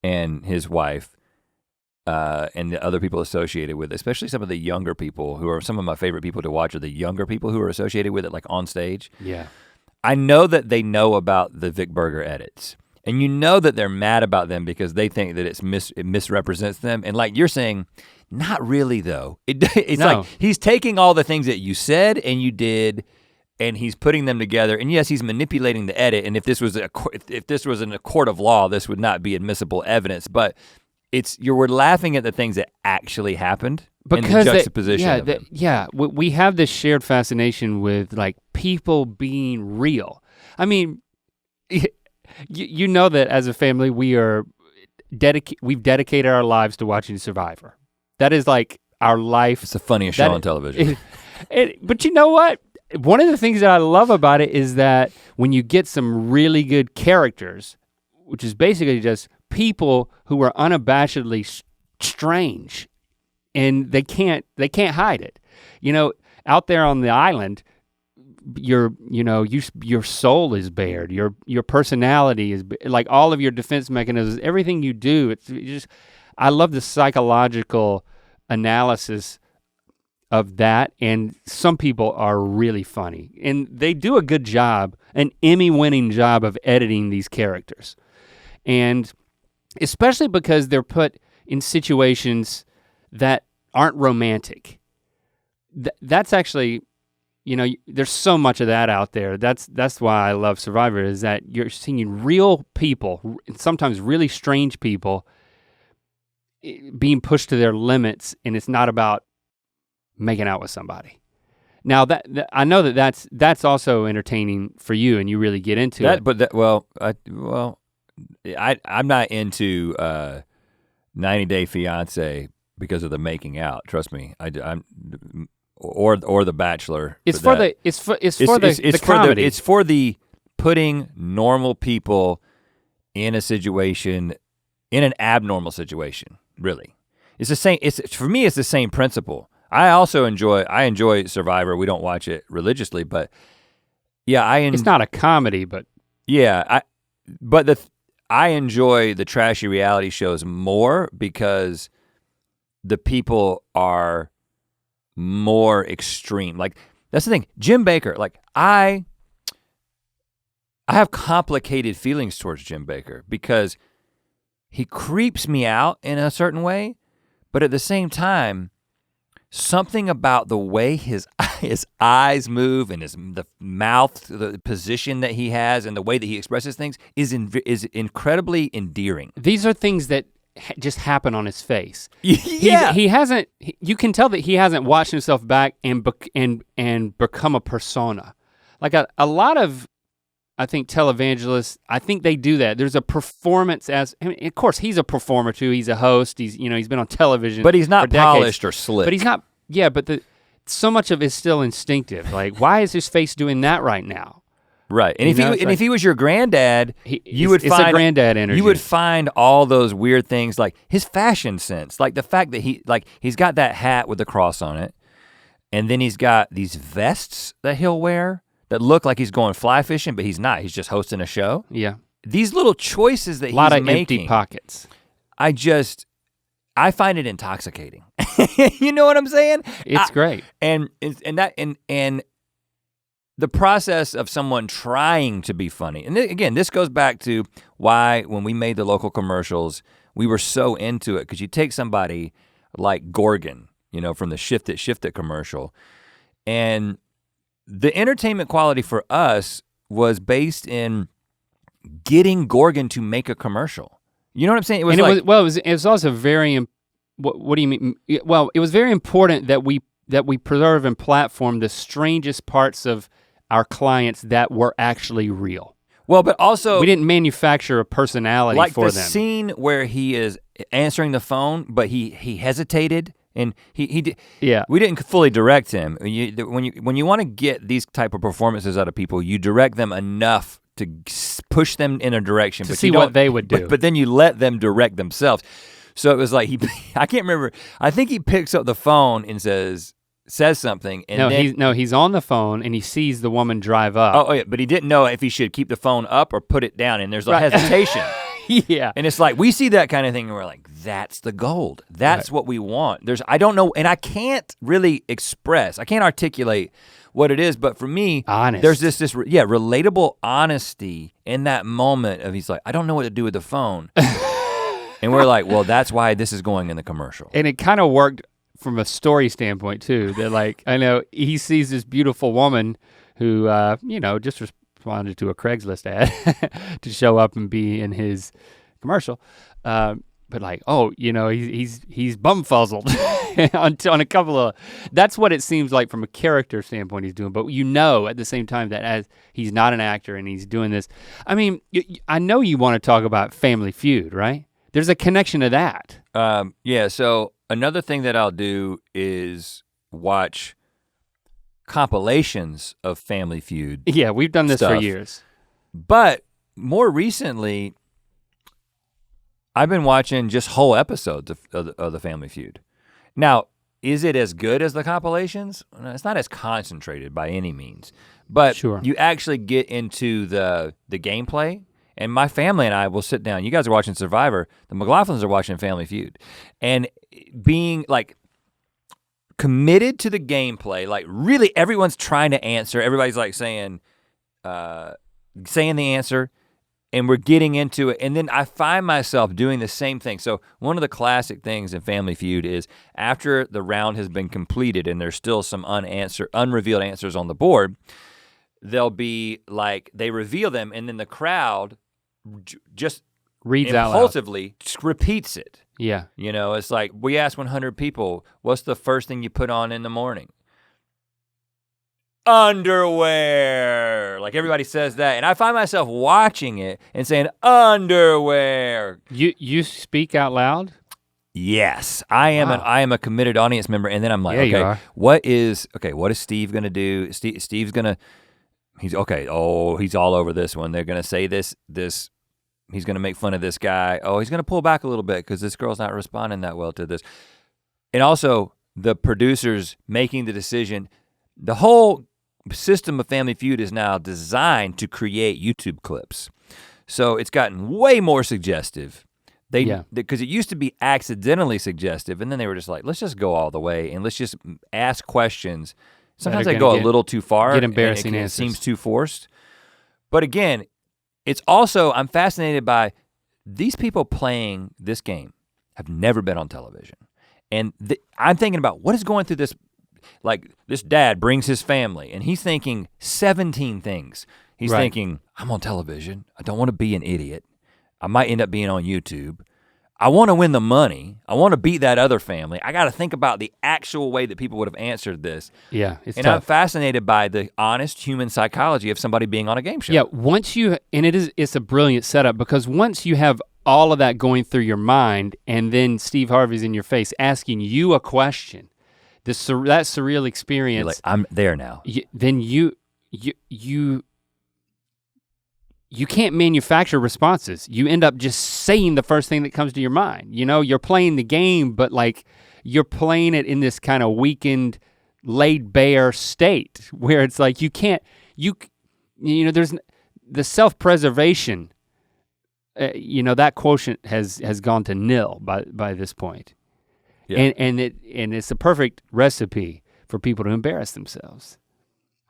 and his wife and the other people associated with it, especially some of the younger people who are some of my favorite people to watch, are the younger people who are associated with it, like on stage. Yeah. I know that they know about the Vic Berger edits, and that they're mad about them because they think that it misrepresents them. And like you're saying, not really though. It's like he's taking all the things that you said and you did, and he's putting them together. And yes, he's manipulating the edit. And if this was in a court of law, this would not be admissible evidence. But we're laughing at the things that actually happened. Because the juxtaposition we have this shared fascination with like people being real. I mean, you know that as a family we've dedicated our lives to watching Survivor. That is like our life. It's the funniest show on television. But you know what? One of the things that I love about it is that when you get some really good characters, which is basically just people who are unabashedly strange, and they can't hide it. Out there on the island, your soul is bared. Your personality is like all of your defense mechanisms. Everything you do, I love the psychological analysis of that. And some people are really funny, and they do a good job, an Emmy-winning job of editing these characters, and especially because they're put in situations that aren't romantic. That's actually, there's so much of that out there. That's why I love Survivor, is that you're seeing real people, sometimes really strange people, being pushed to their limits, and it's not about making out with somebody. Now that I know that's also entertaining for you, and you really get into it. But I'm not into 90 Day Fiance because of the making out. Trust me, I'm or The Bachelor. It's for the comedy. It's for the putting normal people in a situation, in an abnormal situation. Really, it's the same. For me, it's the same principle. I also enjoy Survivor. We don't watch it religiously, but yeah, it's not a comedy, but yeah, I enjoy the trashy reality shows more because the people are more extreme. Like, that's the thing. Jim Bakker, like I have complicated feelings towards Jim Bakker because he creeps me out in a certain way, but at the same time, something about the way his eyes move and the mouth, the position that he has and the way that he expresses things is incredibly endearing. These are things that just happen on his face. Yeah. He hasn't, you can tell that he hasn't watched himself back and become a persona. Like a lot of, I think, televangelists, I think they do that. There's a performance of course he's a performer too. He's a host. He's been on television. But he's not for polished decades. or slick. But he's not. Yeah, but so much of it is still instinctive. Like, why is his face doing that right now? Right. And if he was your granddad, you would find it's a granddad energy. You would find all those weird things, like his fashion sense, like the fact that he's got that hat with the cross on it, and then he's got these vests that he'll wear that look like he's going fly fishing, but he's not. He's just hosting a show. Yeah. These little choices that he's making. A lot of empty pockets. I find it intoxicating. You know what I'm saying? It's great. And the process of someone trying to be funny. And again, this goes back to why when we made the local commercials, we were so into it, because you take somebody like Gorgon, from the Shift It commercial, and the entertainment quality for us was based in getting Gorgon to make a commercial. You know what I'm saying? It was also very, what do you mean? Well, it was very important that we preserve and platform the strangest parts of our clients that were actually real. Well, but also we didn't manufacture a personality for them. Like the scene where he is answering the phone, but he hesitated. And he yeah. We didn't fully direct him. When you want to get these type of performances out of people, you direct them enough to push them in a direction. To see what they would do. But then you let them direct themselves. So it was like I can't remember. I think he picks up the phone and says something. And he's on the phone and he sees the woman drive up. Oh yeah, but he didn't know if he should keep the phone up or put it down. And there's a hesitation. Yeah. And it's like, we see that kind of thing and we're like, that's the gold. That's what we want. I don't know, and I can't really I can't articulate what it is, but for me, there's this relatable honesty in that moment of he's like, I don't know what to do with the phone. And we're like, well, that's why this is going in the commercial. And it kind of worked from a story standpoint too, that like, I know he sees this beautiful woman who, just responded to a Craigslist ad to show up and be in his commercial. But like, he's bumfuzzled on a couple of, that's what it seems like from a character standpoint he's doing. But at the same time that as he's not an actor and he's doing this, I mean, I know you want to talk about Family Feud, right? There's a connection to that. Yeah, so another thing that I'll do is watch compilations of Family Feud. Yeah, we've done this stuff. for years. But more recently, I've been watching just whole episodes of the Family Feud. Now, is it as good as the compilations? It's not as concentrated by any means, but you actually get into the gameplay. And my family and I will sit down. You guys are watching Survivor. The McLaughlins are watching Family Feud, and being like committed to the gameplay. Like really, everyone's trying to answer. Everybody's like saying the answer. And we're getting into it, and then I find myself doing the same thing. So one of the classic things in Family Feud is after the round has been completed and there's still some unrevealed answers on the board, they'll be like, they reveal them, and then the crowd just reads impulsively repeats it. Yeah. It's like, we asked 100 people, what's the first thing you put on in the morning? Underwear. Like everybody says that, and I find myself watching it and saying underwear. You speak out loud? Yes, I am. Wow. I am a committed audience member, and then I'm like, what is Steve gonna do? Steve's gonna. He's okay. Oh, he's all over this one. They're gonna say this. He's gonna make fun of this guy. Oh, he's gonna pull back a little bit because this girl's not responding that well to this. And also the producers making the decision. The whole system of Family Feud is now designed to create YouTube clips. So it's gotten way more suggestive. Because it used to be accidentally suggestive, and then they were just like, let's just go all the way and let's just ask questions. Sometimes they go a little too far. Get embarrassing answers. It seems too forced. But again, it's also, I'm fascinated by these people playing this game have never been on television. And I'm thinking about what is going through this, like this dad brings his family and he's thinking 17 things. He's thinking, I'm on television. I don't want to be an idiot. I might end up being on YouTube. I want to win the money. I want to beat that other family. I got to think about the actual way that people would have answered this. Yeah, it's and tough. I'm fascinated by the honest human psychology of somebody being on a game show. Yeah, it's a brilliant setup because once you have all of that going through your mind and then Steve Harvey's in your face asking you a question, that surreal experience. You're like, I'm there now. Then you can't manufacture responses. You end up just saying the first thing that comes to your mind. You know, you're playing the game, but like you're playing it in this kind of weakened, laid bare state where it's like there's the self-preservation, that quotient has gone to nil by this point. Yeah. And it's a perfect recipe for people to embarrass themselves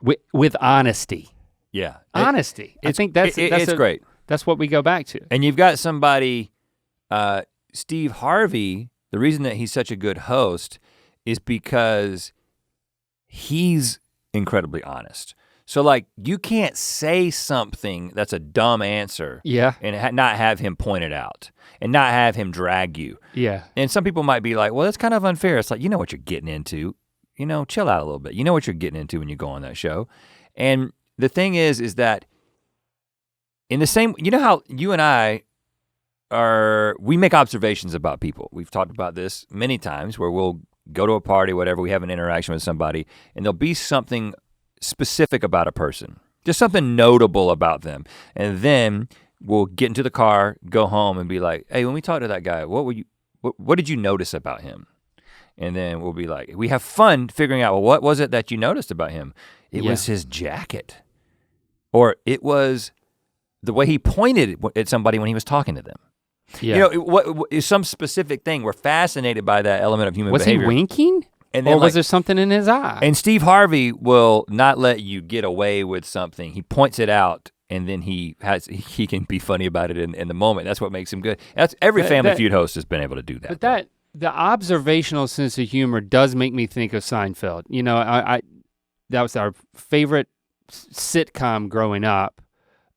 with honesty. Yeah. Honesty. I think that's great. That's what we go back to. And you've got somebody, Steve Harvey, the reason that he's such a good host is because he's incredibly honest. So like you can't say something that's a dumb answer and not have him point it out and not have him drag you. Yeah. And some people might be like, well, that's kind of unfair. It's like, you know what you're getting into, chill out a little bit. You know what you're getting into when you go on that show. And the thing is that in the same, you know how you and I we make observations about people. We've talked about this many times where we'll go to a party, whatever, we have an interaction with somebody and there'll be something specific about a person, just something notable about them. And then we'll get into the car, go home and be like, hey, when we talked to that guy, what did you notice about him? And then we'll be like, we have fun figuring out, well, what was it that you noticed about him? It was his jacket. Or it was the way he pointed at somebody when he was talking to them. Yeah. What is some specific thing? We're fascinated by that element of human behavior. Was he winking? And then or was there something in his eye? And Steve Harvey will not let you get away with something. He points it out and then he can be funny about it in the moment. That's what makes him good. That's every Family Feud host has been able to do that. But the observational sense of humor does make me think of Seinfeld. I that was our favorite sitcom growing up.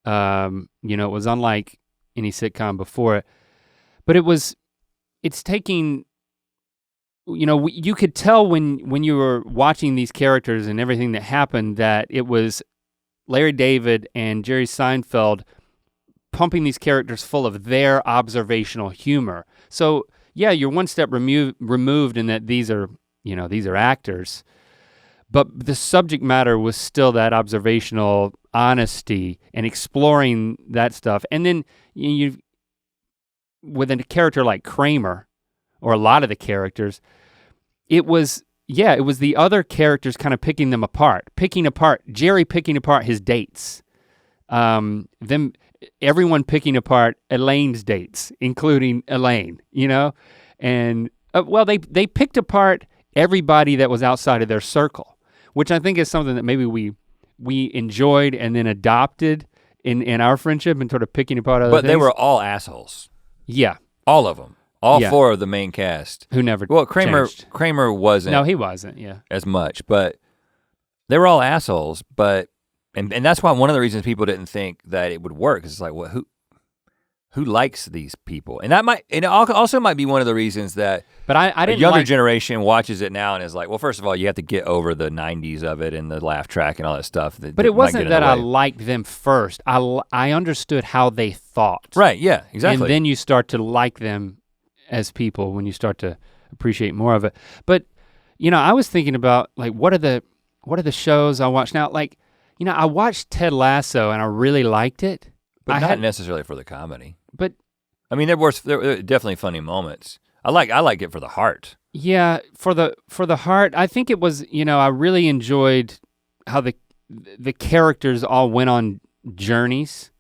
It was unlike any sitcom before it, but it's taking, you could tell when you were watching these characters and everything that happened that it was Larry David and Jerry Seinfeld pumping these characters full of their observational humor. So yeah, you're one step removed in that these are actors, but the subject matter was still that observational honesty and exploring that stuff. And then you with a character like Kramer, or a lot of the characters, it was the other characters kind of picking Jerry picking apart his dates. Everyone picking apart Elaine's dates, including Elaine, and they picked apart everybody that was outside of their circle, which I think is something that maybe we enjoyed and then adopted in our friendship and sort of picking apart other things. But they were all assholes. Yeah. All of them. All four of the main cast. Who never changed. Kramer wasn't. No, he wasn't, yeah. As much, but they were all assholes, but, and that's why one of the reasons people didn't think that it would work is like, well, who likes these people? And it also might be one of the reasons that I didn't a younger generation watches it now and is like, well, first of all, you have to get over the 90s of it and the laugh track and all that stuff. But it wasn't that I liked them first. I understood how they thought. Right, yeah, exactly. And then you start to like them as people when you start to appreciate more of it. But, I was thinking about like, what are the shows I watch now? Like, I watched Ted Lasso and I really liked it. But not necessarily for the comedy. But I mean, there were definitely funny moments. I like it for the heart. Yeah, for the heart, I think it was, I really enjoyed how the characters all went on journeys.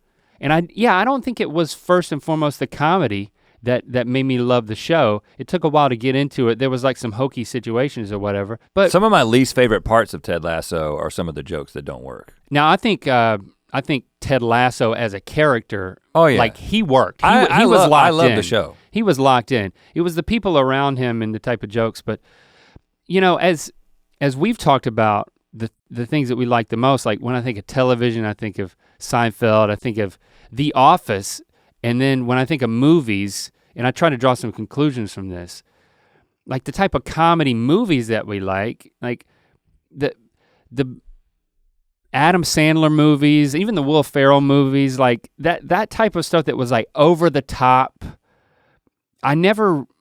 And I don't think it was first and foremost the comedy that made me love the show. It took a while to get into it. There was like some hokey situations or whatever. But some of my least favorite parts of Ted Lasso are some of the jokes that don't work. Now I think Ted Lasso as a character, oh yeah, like he worked. I love the show. He was locked in. It was the people around him and the type of jokes, but you know, as we've talked about the things that we like the most, like when I think of television, I think of Seinfeld, I think of The Office, and then when I think of movies, and I try to draw some conclusions from this, like the type of comedy movies that we like the Adam Sandler movies, even the Will Ferrell movies, like that type of stuff that was like over the top.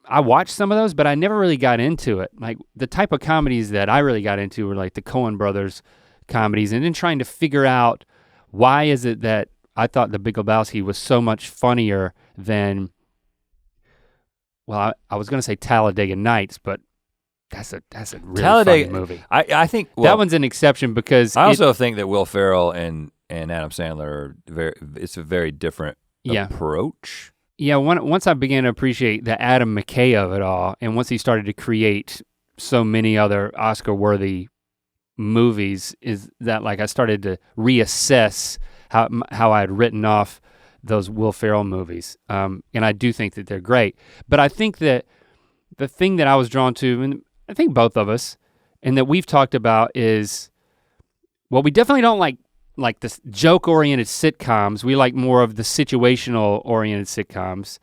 I watched some of those, but I never really got into it. Like the type of comedies that I really got into were like the Coen Brothers comedies, and then trying to figure out why is it that I thought The Big Lebowski was so much funnier than, well, I was gonna say Talladega Nights, but that's a really funny movie. I think that one's an exception because I also think that Will Ferrell and Adam Sandler it's a very different approach. Yeah, once I began to appreciate the Adam McKay of it all, and once he started to create so many other Oscar-worthy movies, is that like I started to reassess how I had written off those Will Ferrell movies, and I do think that they're great. But I think that the thing that I was drawn to, and I think both of us, and that we've talked about is, well, we definitely don't like the joke-oriented sitcoms. We like more of the situational-oriented sitcoms,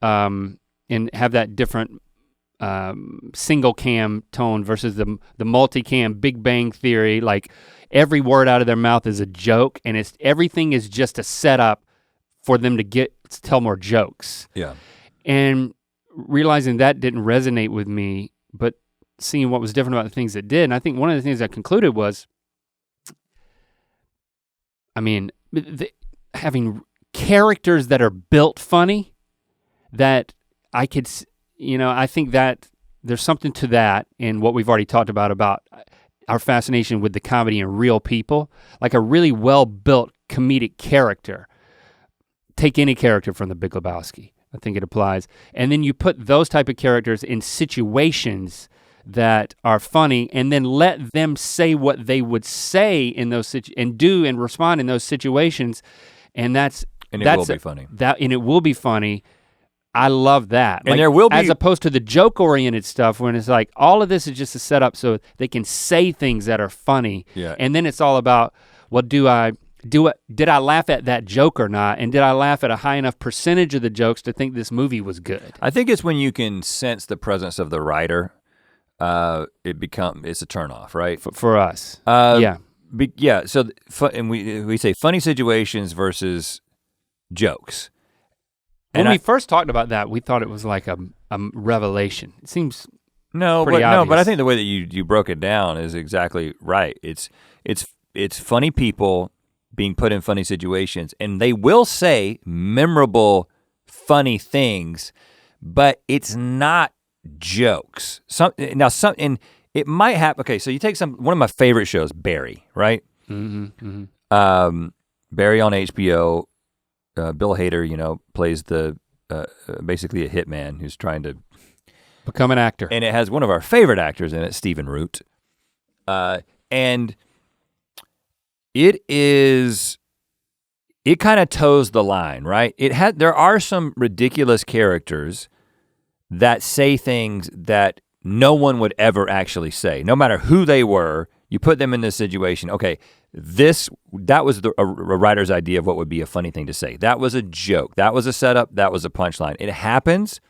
and have that different single cam tone versus the multicam Big Bang Theory. Like every word out of their mouth is a joke, and everything is just a setup for them to tell more jokes. Yeah. And realizing that didn't resonate with me, but seeing what was different about the things that did, and I think one of the things I concluded was, I mean, having characters that are built funny, that I could, I think that there's something to that in what we've already talked about our fascination with the comedy and real people, like a really well-built comedic character. Take any character from The Big Lebowski, I think it applies. And then you put those type of characters in situations that are funny, and then let them say what they would say in those and do and respond in those situations, and it will be funny. And it will be funny. I love that. And there will be, as opposed to the joke-oriented stuff when it's like all of this is just a setup so they can say things that are funny. Yeah. And then it's all about, well, did I laugh at that joke or not? And did I laugh at a high enough percentage of the jokes to think this movie was good? I think it's when you can sense the presence of the writer. It's a turnoff, right? For us, yeah. So and we say funny situations versus jokes. When we first talked about that, we thought it was like a revelation. It seems but I think the way that you broke it down is exactly right. It's funny people being put in funny situations, and they will say memorable, funny things, but it's not jokes. And it might happen. Okay, so you take one of my favorite shows, Barry, right? Mm-hmm, mm-hmm. Barry on HBO. Bill Hader, plays basically a hitman who's trying to become an actor, and it has one of our favorite actors in it, Stephen Root, and it kind of toes the line, right? There are some ridiculous characters that say things that no one would ever actually say, no matter who they were. You put them in this situation, okay, that was a writer's idea of what would be a funny thing to say. That was a joke, that was a setup, that was a punchline. It happens,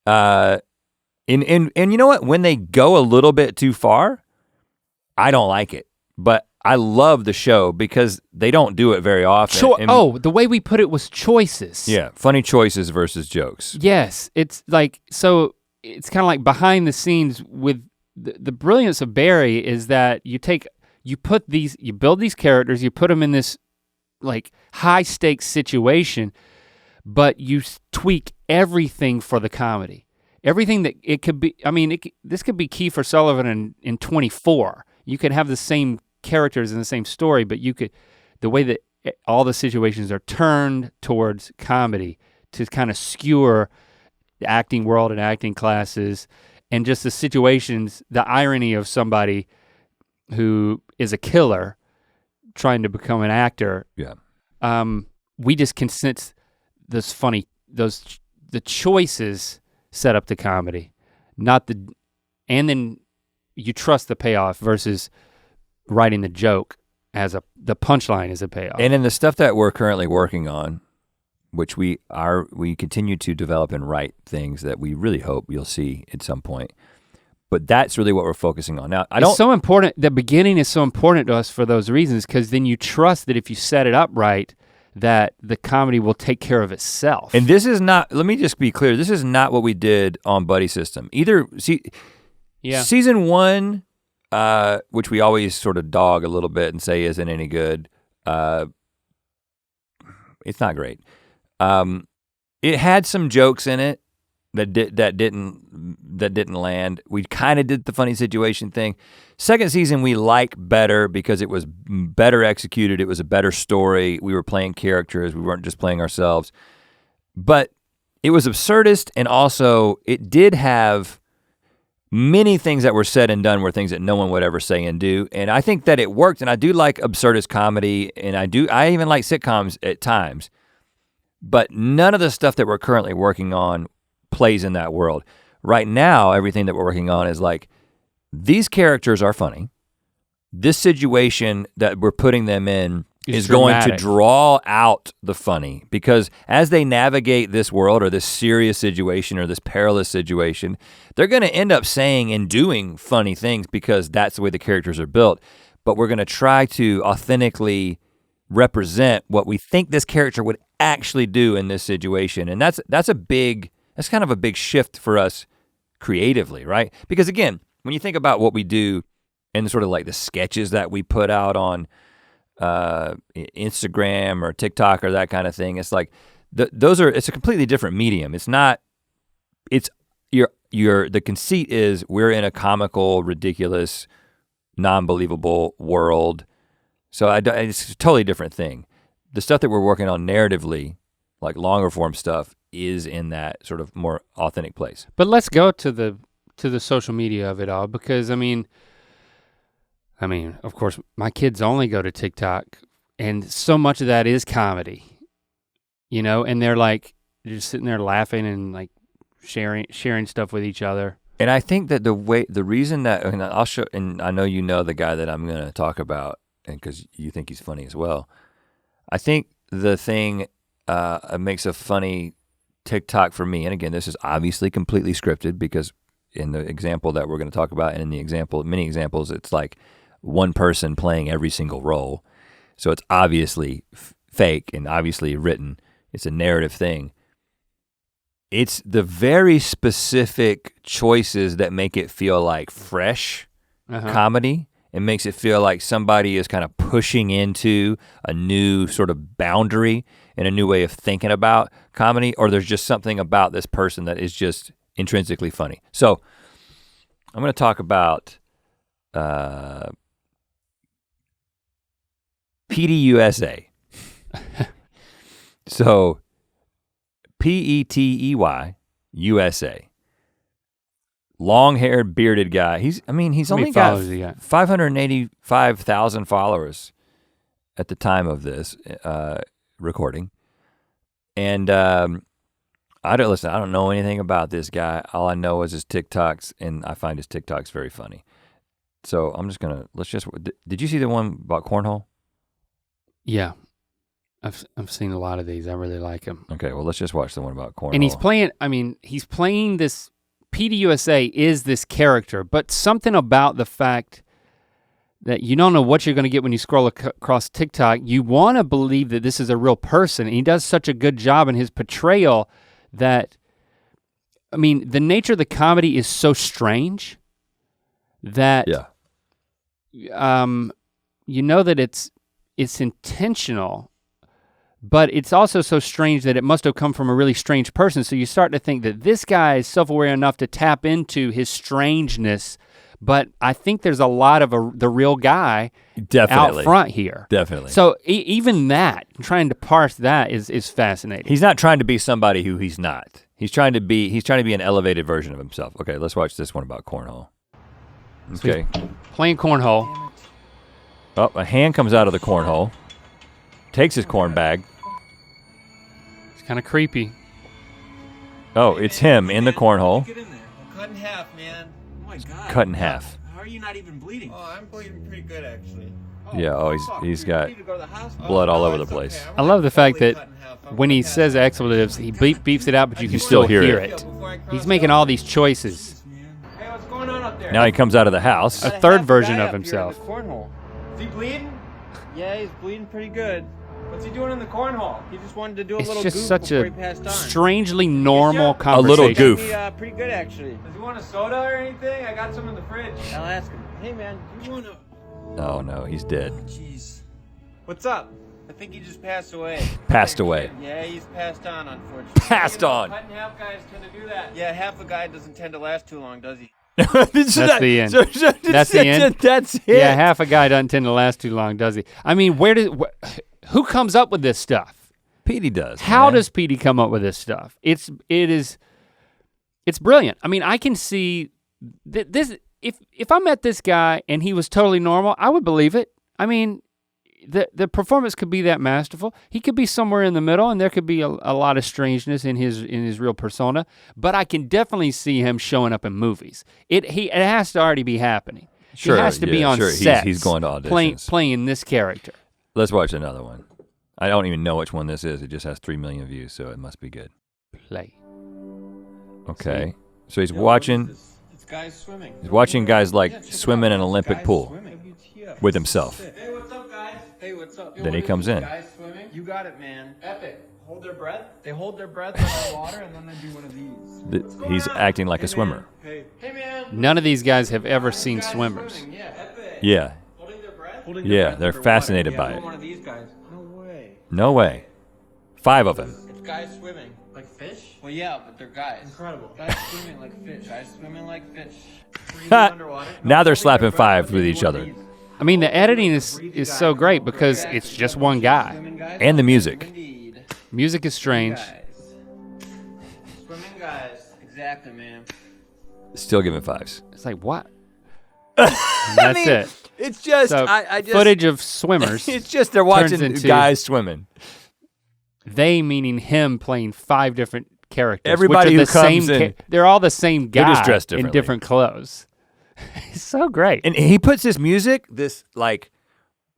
and you know what? When they go a little bit too far, I don't like it, but I love the show because they don't do it very often. The way we put it was choices. Yeah, funny choices versus jokes. Yes, it's like, so it's kind of like behind the scenes with the brilliance of Barry is that you build these characters, you put them in this like high stakes situation, but you tweak everything for the comedy. Everything that it could be, this could be Kiefer Sutherland in 24. You could have the same characters in the same story, but the way that all the situations are turned towards comedy to kind of skewer the acting world and acting classes, and just the situations, the irony of somebody who is a killer trying to become an actor. Yeah. We just can sense those the choices set up the comedy, not the, and then you trust the payoff versus writing the joke as the punchline is a payoff. And in the stuff that we're currently working on, which we continue to develop and write things that we really hope you'll see at some point. But that's really what we're focusing on. Now, it's so important, the beginning is so important to us for those reasons, because then you trust that if you set it up right, that the comedy will take care of itself. And this is not, let me just be clear, this is not what we did on Buddy System. Season 1, which we always sort of dog a little bit and say isn't any good, it's not great. It had some jokes in it that didn't land. We kind of did the funny situation thing. Second season we like better because it was better executed. It was a better story. We were playing characters. We weren't just playing ourselves. But it was absurdist, and also it did have many things that were said and done were things that no one would ever say and do. And I think that it worked, and I do like absurdist comedy, and I even like sitcoms at times. But none of the stuff that we're currently working on plays in that world. Right now, everything that we're working on is like, these characters are funny. This situation that we're putting them in is going to draw out the funny, because as they navigate this world or this serious situation or this perilous situation, they're gonna end up saying and doing funny things because that's the way the characters are built. But we're gonna try to authentically represent what we think this character would actually do in this situation. And that's kind of a big shift for us creatively, right? Because again, when you think about what we do and sort of like the sketches that we put out on Instagram or TikTok or that kind of thing, it's like it's a completely different medium. The conceit is we're in a comical, ridiculous, non-believable world. So it's a totally different thing. The stuff that we're working on narratively, like longer form stuff, is in that sort of more authentic place. But let's go to the social media of it all, because I mean, of course, my kids only go to TikTok, and so much of that is comedy, and they're just sitting there laughing and like sharing stuff with each other. And I think that the reason that, and I'll show, and I know you know the guy that I'm gonna talk about, and because you think he's funny as well. I think the thing makes a funny TikTok for me, and again, this is obviously completely scripted, because in the example that we're gonna talk about, and in the many examples, it's like one person playing every single role. So it's obviously fake and obviously written. It's a narrative thing. It's the very specific choices that make it feel like fresh comedy. It makes it feel like somebody is kind of pushing into a new sort of boundary and a new way of thinking about comedy, or there's just something about this person that is just intrinsically funny. So I'm gonna talk about PETYUSA. So PETEY USA. Long-haired, bearded guy. He's only got 585,000 followers at the time of this recording. And I don't know anything about this guy. All I know is his TikToks, and I find his TikToks very funny. So I'm just gonna, did you see the one about cornhole? Yeah, I've seen a lot of these. I really like him. Okay, well let's just watch the one about cornhole. And he's playing this, PETYUSA is this character, but something about the fact that you don't know what you're gonna get when you scroll across TikTok, you wanna believe that this is a real person, and he does such a good job in his portrayal that, the nature of the comedy is so strange that you know that it's intentional, but it's also so strange that it must have come from a really strange person. So you start to think that this guy is self-aware enough to tap into his strangeness, but I think there's a lot of the real guy out front here. Definitely. So even that, trying to parse that is fascinating. He's not trying to be somebody who he's not. He's trying to be an elevated version of himself. Okay, let's watch this one about cornhole. Okay. So playing cornhole. Oh, a hand comes out of the cornhole, takes his corn bag. It's kind of creepy. Oh, it's him in the cornhole. Get in there. I'm cut in half, man. Oh my God. Cut in half. How are you not even bleeding? Oh, I'm bleeding pretty good, actually. Yeah, fuck, he's dude, got you need to go to the hospital. blood all no, over the it's place. okay. I'm I love not the fact totally that cut in half. I'm when he cut in says half. expletives, he beeps it out, but you can still hear hear it. it. He's making all these choices. Hey, what's going on up there? Now he comes out of the house. A Got third half version guy of up here in himself. the cornhole. Is he bleeding? Yeah, he's bleeding pretty good. What's he doing in the cornhole? He just wanted to do a It's little just goof such before a he passed on. strangely normal A little conversation. goof. He, pretty good, actually. Does he want a soda or anything? I got some in the fridge. I'll ask him. Hey, man, do you want to... Oh no, he's dead. Jeez. What's up? I think he just passed away. Passed away. Yeah, he's passed on, unfortunately. Passed on. Cut in half guys tend to do that. Yeah, half a guy doesn't tend to last too long, does he? That's the end. That's the end? That's it. Yeah, half a guy doesn't tend to last too long, does he? I mean, who comes up with this stuff? Petey does. How man. does Petey come up with this stuff? It's brilliant. I mean, I can see this. If I met this guy and he was totally normal, I would believe it. I mean, the performance could be that masterful. He could be somewhere in the middle, and there could be a lot of strangeness in his real persona. But I can definitely see him showing up in movies. It has to already be happening. Sure, he has to be yeah, on sure. set. He's going to auditions. playing this character. Let's watch another one. I don't even know which one this is. It just has 3 million views, so it must be good. Play. Okay. So he's watching. It's guys swimming. He's watching guys like swim in an Olympic pool with himself. Hey, what's up, guys? Hey, what's up? Then he comes in. Guys swimming? You got it, man. Epic. Hold their breath. They hold their breath underwater, and then they do one of these. He's acting like a swimmer. Hey, man. None of these guys have ever seen Guys swimmers. swimming, yeah. Epic. Yeah. Holding their breath? Yeah, they're fascinated by it. One of these guys. No way. No way. 5 of them. It's guys swimming. Like fish? Well, yeah, but they're guys. Incredible. Guys swimming like fish. Guys swimming like fish. Breathing underwater. Now they're Holding slapping their breath, 5 but with they each do one other. of these. I mean, the editing is so great because it's just one guy. Swimming guys? And the music. Indeed. Music is strange. Guys. Swimming guys. Exactly, man. Still giving 5s. It's like, what? And that's mean, it. It's just, So I just footage of swimmers, It's just they're watching into- guys swimming. they meaning him playing 5 different characters. Everybody which are who the comes same in- they're all the same guy They're just dressed in differently. different clothes. It's so great. And he puts this music, this like,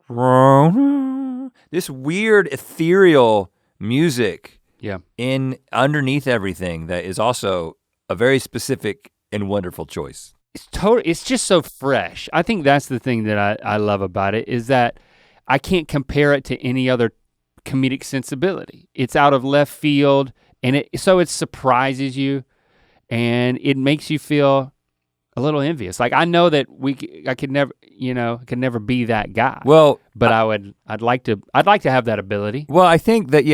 this weird ethereal music Yeah. in underneath everything that is also a very specific and wonderful choice. It's just so fresh. I think that's the thing that I love about it is that I can't compare it to any other comedic sensibility. It's out of left field and it surprises you and it makes you feel a little envious. Like I know that I could never be that guy. Well, but I'd like to have that ability. Well, I think that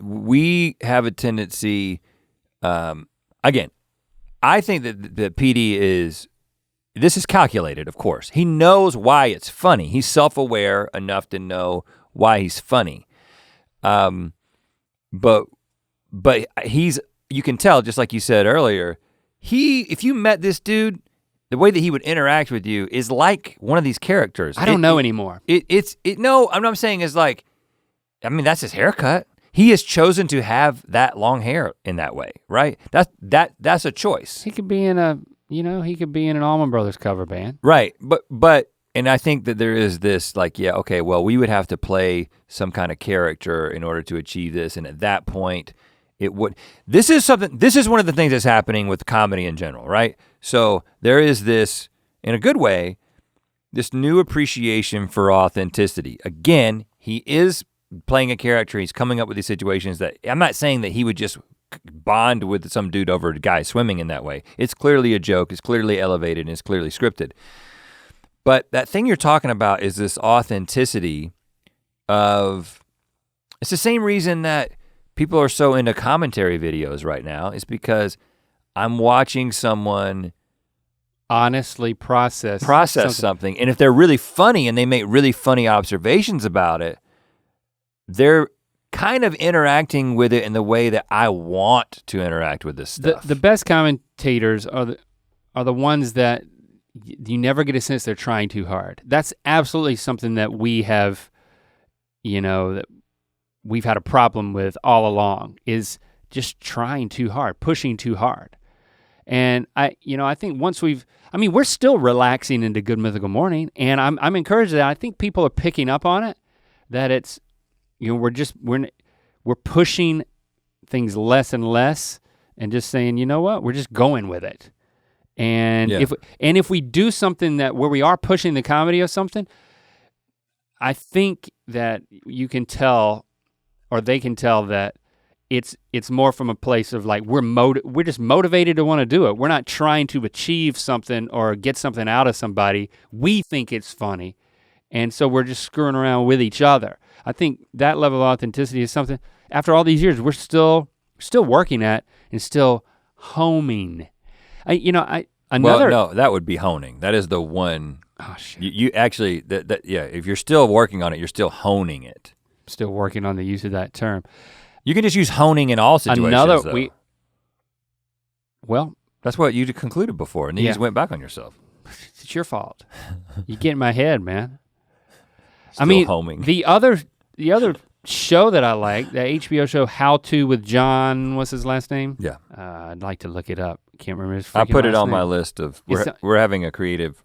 we have a tendency. Again, I think that PD this is calculated, of course. He knows why it's funny. He's self-aware enough to know why he's funny. But you can tell, just like you said earlier, if you met this dude, the way that he would interact with you is like one of these characters. I don't know anymore. No, I'm not saying is like, I mean, that's his haircut. He has chosen to have that long hair in that way, right? That's a choice. He could be in an Allman Brothers cover band. Right, but and I think that there is this like, yeah, okay, well, we would have to play some kind of character in order to achieve this, and at that point, this is one of the things that's happening with comedy in general, right? So there is this, in a good way, this new appreciation for authenticity. Again, he is playing a character, he's coming up with these situations that, I'm not saying that he would just bond with some dude over a guy swimming in that way. It's clearly a joke, it's clearly elevated, and it's clearly scripted. But that thing you're talking about is this authenticity of, it's the same reason that people are so into commentary videos right now. It's because I'm watching someone honestly process something. And if they're really funny and they make really funny observations about it, they're kind of interacting with it in the way that I want to interact with this stuff. The best commentators are the ones that you never get a sense they're trying too hard. That's absolutely something that we have, that we've had a problem with all along, is just trying too hard, pushing too hard. And I think once we're still relaxing into Good Mythical Morning, and I'm encouraged that I think people are picking up on it, that it's, we're pushing things less and less and just saying, you know what, we're just going with it. And if we do something where we are pushing the comedy of something, I think that you can tell, or they can tell, that it's more from a place of like we're just motivated to want to do it. We're not trying to achieve something or get something out of somebody. We think it's funny, and so we're just screwing around with each other. I think that level of authenticity is something, after all these years, we're still working at and still homing. That would be honing. That is the one. Oh shit. You actually, if you're still working on it, you're still honing it. Still working on the use of that term. You can just use honing in all situations, though. Well, that's what you concluded before, and then you just went back on yourself. It's your fault. You get in my head, man. Still homing. the other show that I like, the HBO show How To with John, what's his last name? Yeah. I'd like to look it up. Can't remember his freaking I put it last on name. my list of, we're having a creative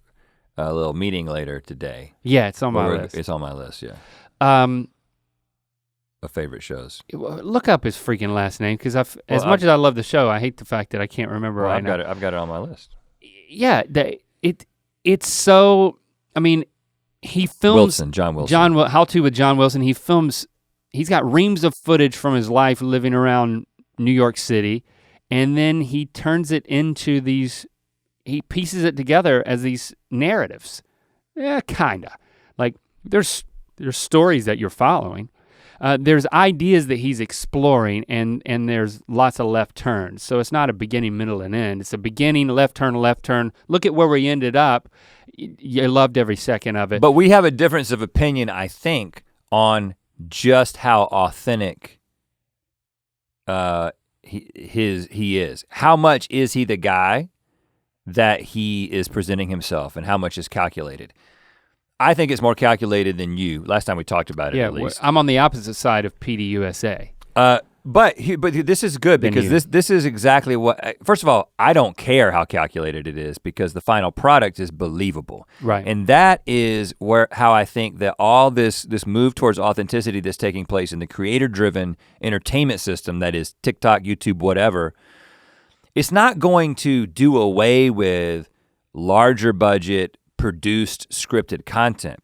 little meeting later today. Yeah, it's on my list. It's on my list, yeah. Of favorite shows. Look up his freaking last name, because as much as I love the show, I hate the fact that I can't remember right now. I've got it on my list. Yeah, it's so, he films John Wilson. How To with John Wilson. He's got reams of footage from his life living around New York City, and then he turns it into he pieces it together as these narratives. Yeah, kinda. Like there's stories that you're following. There's ideas that he's exploring, and there's lots of left turns. So it's not a beginning, middle, and end. It's a beginning, left turn. Look at where we ended up. You loved every second of it. But we have a difference of opinion, I think, on just how authentic he is. How much is he the guy that he is presenting himself, and how much is calculated? I think it's more calculated than you. Last time we talked about it, at least. I'm on the opposite side of PDUSA. But this is good, because this is exactly what. First of all, I don't care how calculated it is, because the final product is believable. Right. And that is how I think that all this move towards authenticity that's taking place in the creator-driven entertainment system, that is TikTok, YouTube, whatever, it's not going to do away with larger budget, produced scripted content.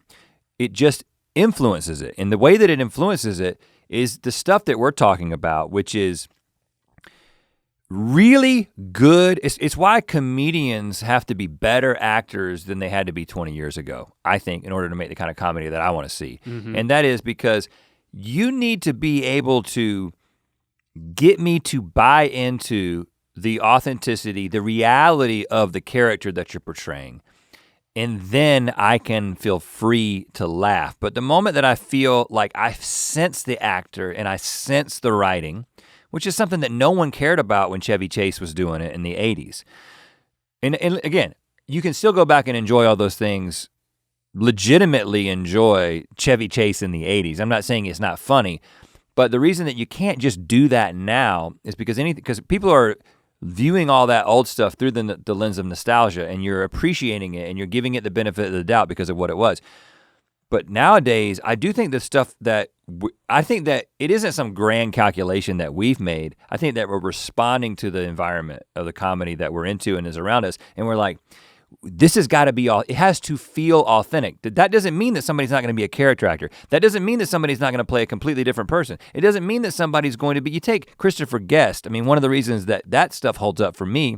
It just influences it. And the way that it influences it is the stuff that we're talking about, which is really good. It's why comedians have to be better actors than they had to be 20 years ago, I think, in order to make the kind of comedy that I want to see. Mm-hmm. And that is because you need to be able to get me to buy into the authenticity, the reality of the character that you're portraying. And then I can feel free to laugh. But the moment that I feel like I sense the actor and I sense the writing, which is something that no one cared about when Chevy Chase was doing it in the 80s. And again, you can still go back and enjoy all those things, legitimately enjoy Chevy Chase in the 80s. I'm not saying it's not funny, but the reason that you can't just do that now is because people are viewing all that old stuff through the lens of nostalgia, and you're appreciating it and you're giving it the benefit of the doubt because of what it was. But nowadays, I do think the stuff that, I think that it isn't some grand calculation that we've made. I think that we're responding to the environment of the comedy that we're into and is around us, and we're like, this has got to be, it has to feel authentic. That doesn't mean that somebody's not going to be a character actor. That doesn't mean that somebody's not going to play a completely different person. It doesn't mean that somebody's going to be, you take Christopher Guest. I mean, one of the reasons that stuff holds up for me,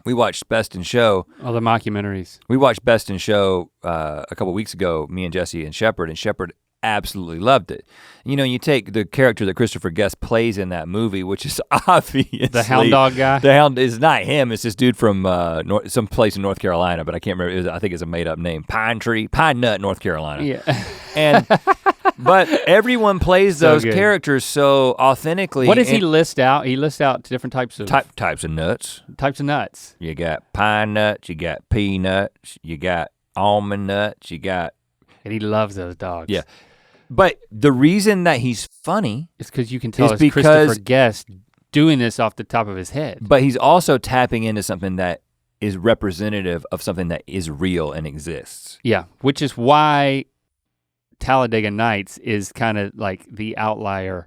we watched Best in Show. All the mockumentaries. We watched Best in Show a couple weeks ago, me and Jesse and Shepard absolutely loved it. You know, you take the character that Christopher Guest plays in that movie, which is obviously the hound dog guy. The hound is not him. It's this dude from some place in North Carolina, but I can't remember. I think it's a made up name. Pine Nut, North Carolina. Yeah. But everyone plays those characters so authentically. What does he list out? He lists out different types of types of nuts. Types of nuts. You got pine nuts. You got peanuts. You got almond nuts. You got. And he loves those dogs. Yeah. But the reason that he's funny is because you can tell it's Christopher Guest doing this off the top of his head. But he's also tapping into something that is representative of something that is real and exists. Yeah, which is why Talladega Nights is kind of like the outlier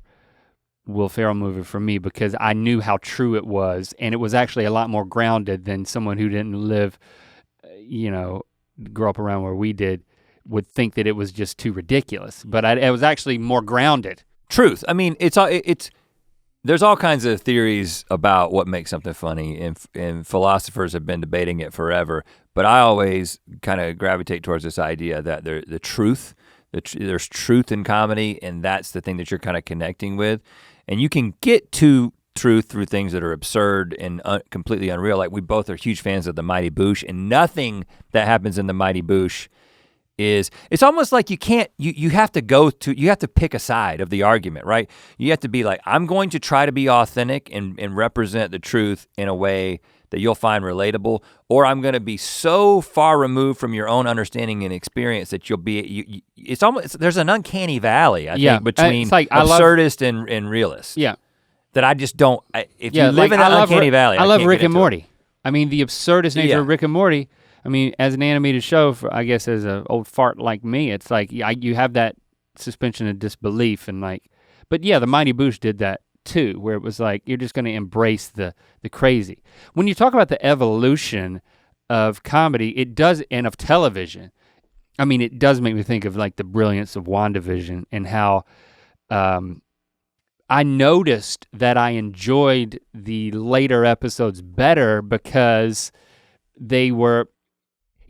Will Ferrell movie for me, because I knew how true it was, and it was actually a lot more grounded than someone who didn't live, grow up around where we did, would think that it was just too ridiculous. But it was actually more grounded. Truth. I mean, there's all kinds of theories about what makes something funny, and philosophers have been debating it forever. But I always kind of gravitate towards this idea that there's truth in comedy, and that's the thing that you're kind of connecting with. And you can get to truth through things that are absurd and completely unreal. Like, we both are huge fans of The Mighty Boosh, and nothing that happens in The Mighty Boosh it's almost like you have to pick a side of the argument, right? You have to be like, I'm going to try to be authentic and represent the truth in a way that you'll find relatable, or I'm gonna be so far removed from your own understanding and experience that it's almost, there's an uncanny valley, I think, between like, absurdist and realist. Yeah. That I just don't, if you live in that uncanny valley, I love Rick and Morty. I mean, the absurdist nature of Rick and Morty, I mean, as an animated show, I guess as an old fart like me, it's like you have that suspension of disbelief and like, but yeah, The Mighty Boosh did that too, where it was like, you're just gonna embrace the crazy. When you talk about the evolution of comedy, it does, and of television, I mean, it does make me think of like the brilliance of WandaVision and how I noticed that I enjoyed the later episodes better because it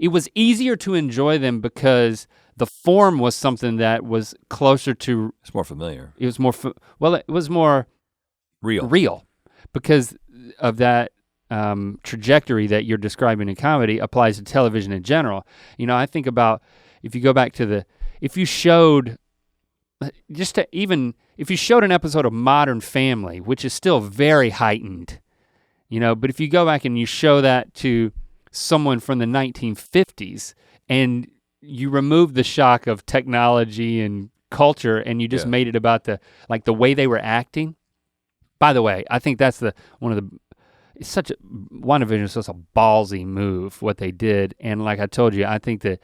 was easier to enjoy them because the form was something that was closer to. It's more familiar. It was more, it was more real because of that trajectory that you're describing in comedy applies to television in general. I think about, if you go back to if you showed an episode of Modern Family, which is still very heightened, but if you go back and you show that to someone from the 1950s and you remove the shock of technology and culture and you just made it about the way they were acting. By the way, I think that's WandaVision is such a ballsy move, what they did. And like I told you, I think that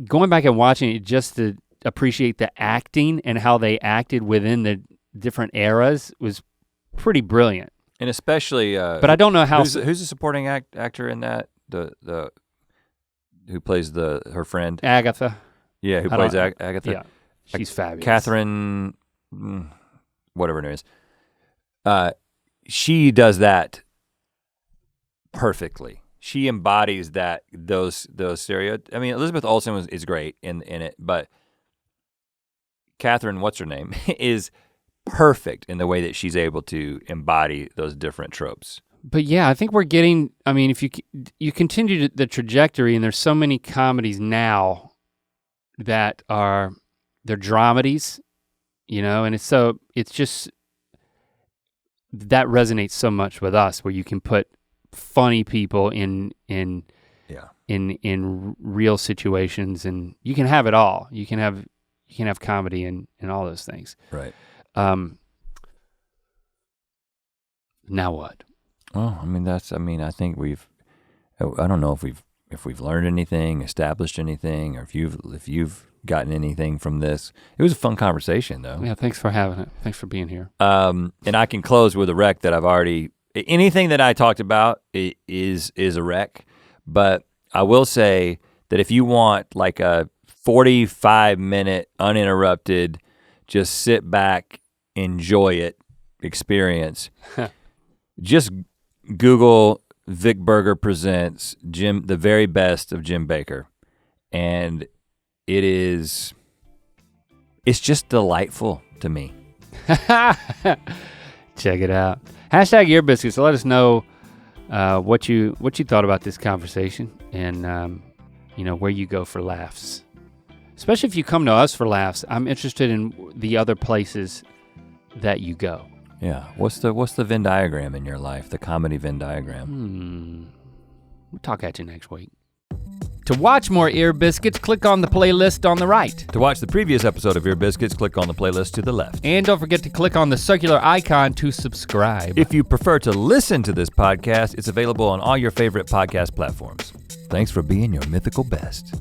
going back and watching it just to appreciate the acting and how they acted within the different eras was pretty brilliant. And especially, but I don't know how. Who's the supporting actor in that? The who plays her friend Agatha. Yeah, who plays Agatha? Yeah, she's fabulous. Catherine, whatever her name is. She does that perfectly. She embodies those stereotypes. I mean, Elizabeth Olsen is great in it, but Catherine, what's her name, is perfect in the way that she's able to embody those different tropes. But yeah, I think we're getting, I mean, if you continue the trajectory, and there's so many comedies now that they're dramedies, and it's just, that resonates so much with us, where you can put funny people in real situations, and you can have it all. You can have comedy and all those things. Right. Now what? Well, I mean, I think I don't know if we've learned anything, established anything, or if you've gotten anything from this. It was a fun conversation, though. Yeah, thanks for having it. Thanks for being here. And I can close with a rec that anything that I talked about is a rec, but I will say that if you want like a 45-minute uninterrupted, just sit back, enjoy it experience, just Google Vic Berger Presents the very best of Jim Bakker, and it's just delightful to me. Check it out. Hashtag Ear Biscuits. Let us know what you thought about this conversation, and where you go for laughs. Especially if you come to us for laughs. I'm interested in the other places that you go. Yeah. What's the Venn diagram in your life? The comedy Venn diagram. We'll talk at you next week. To watch more Ear Biscuits, click on the playlist on the right. To watch the previous episode of Ear Biscuits, click on the playlist to the left. And don't forget to click on the circular icon to subscribe. If you prefer to listen to this podcast, it's available on all your favorite podcast platforms. Thanks for being your mythical best.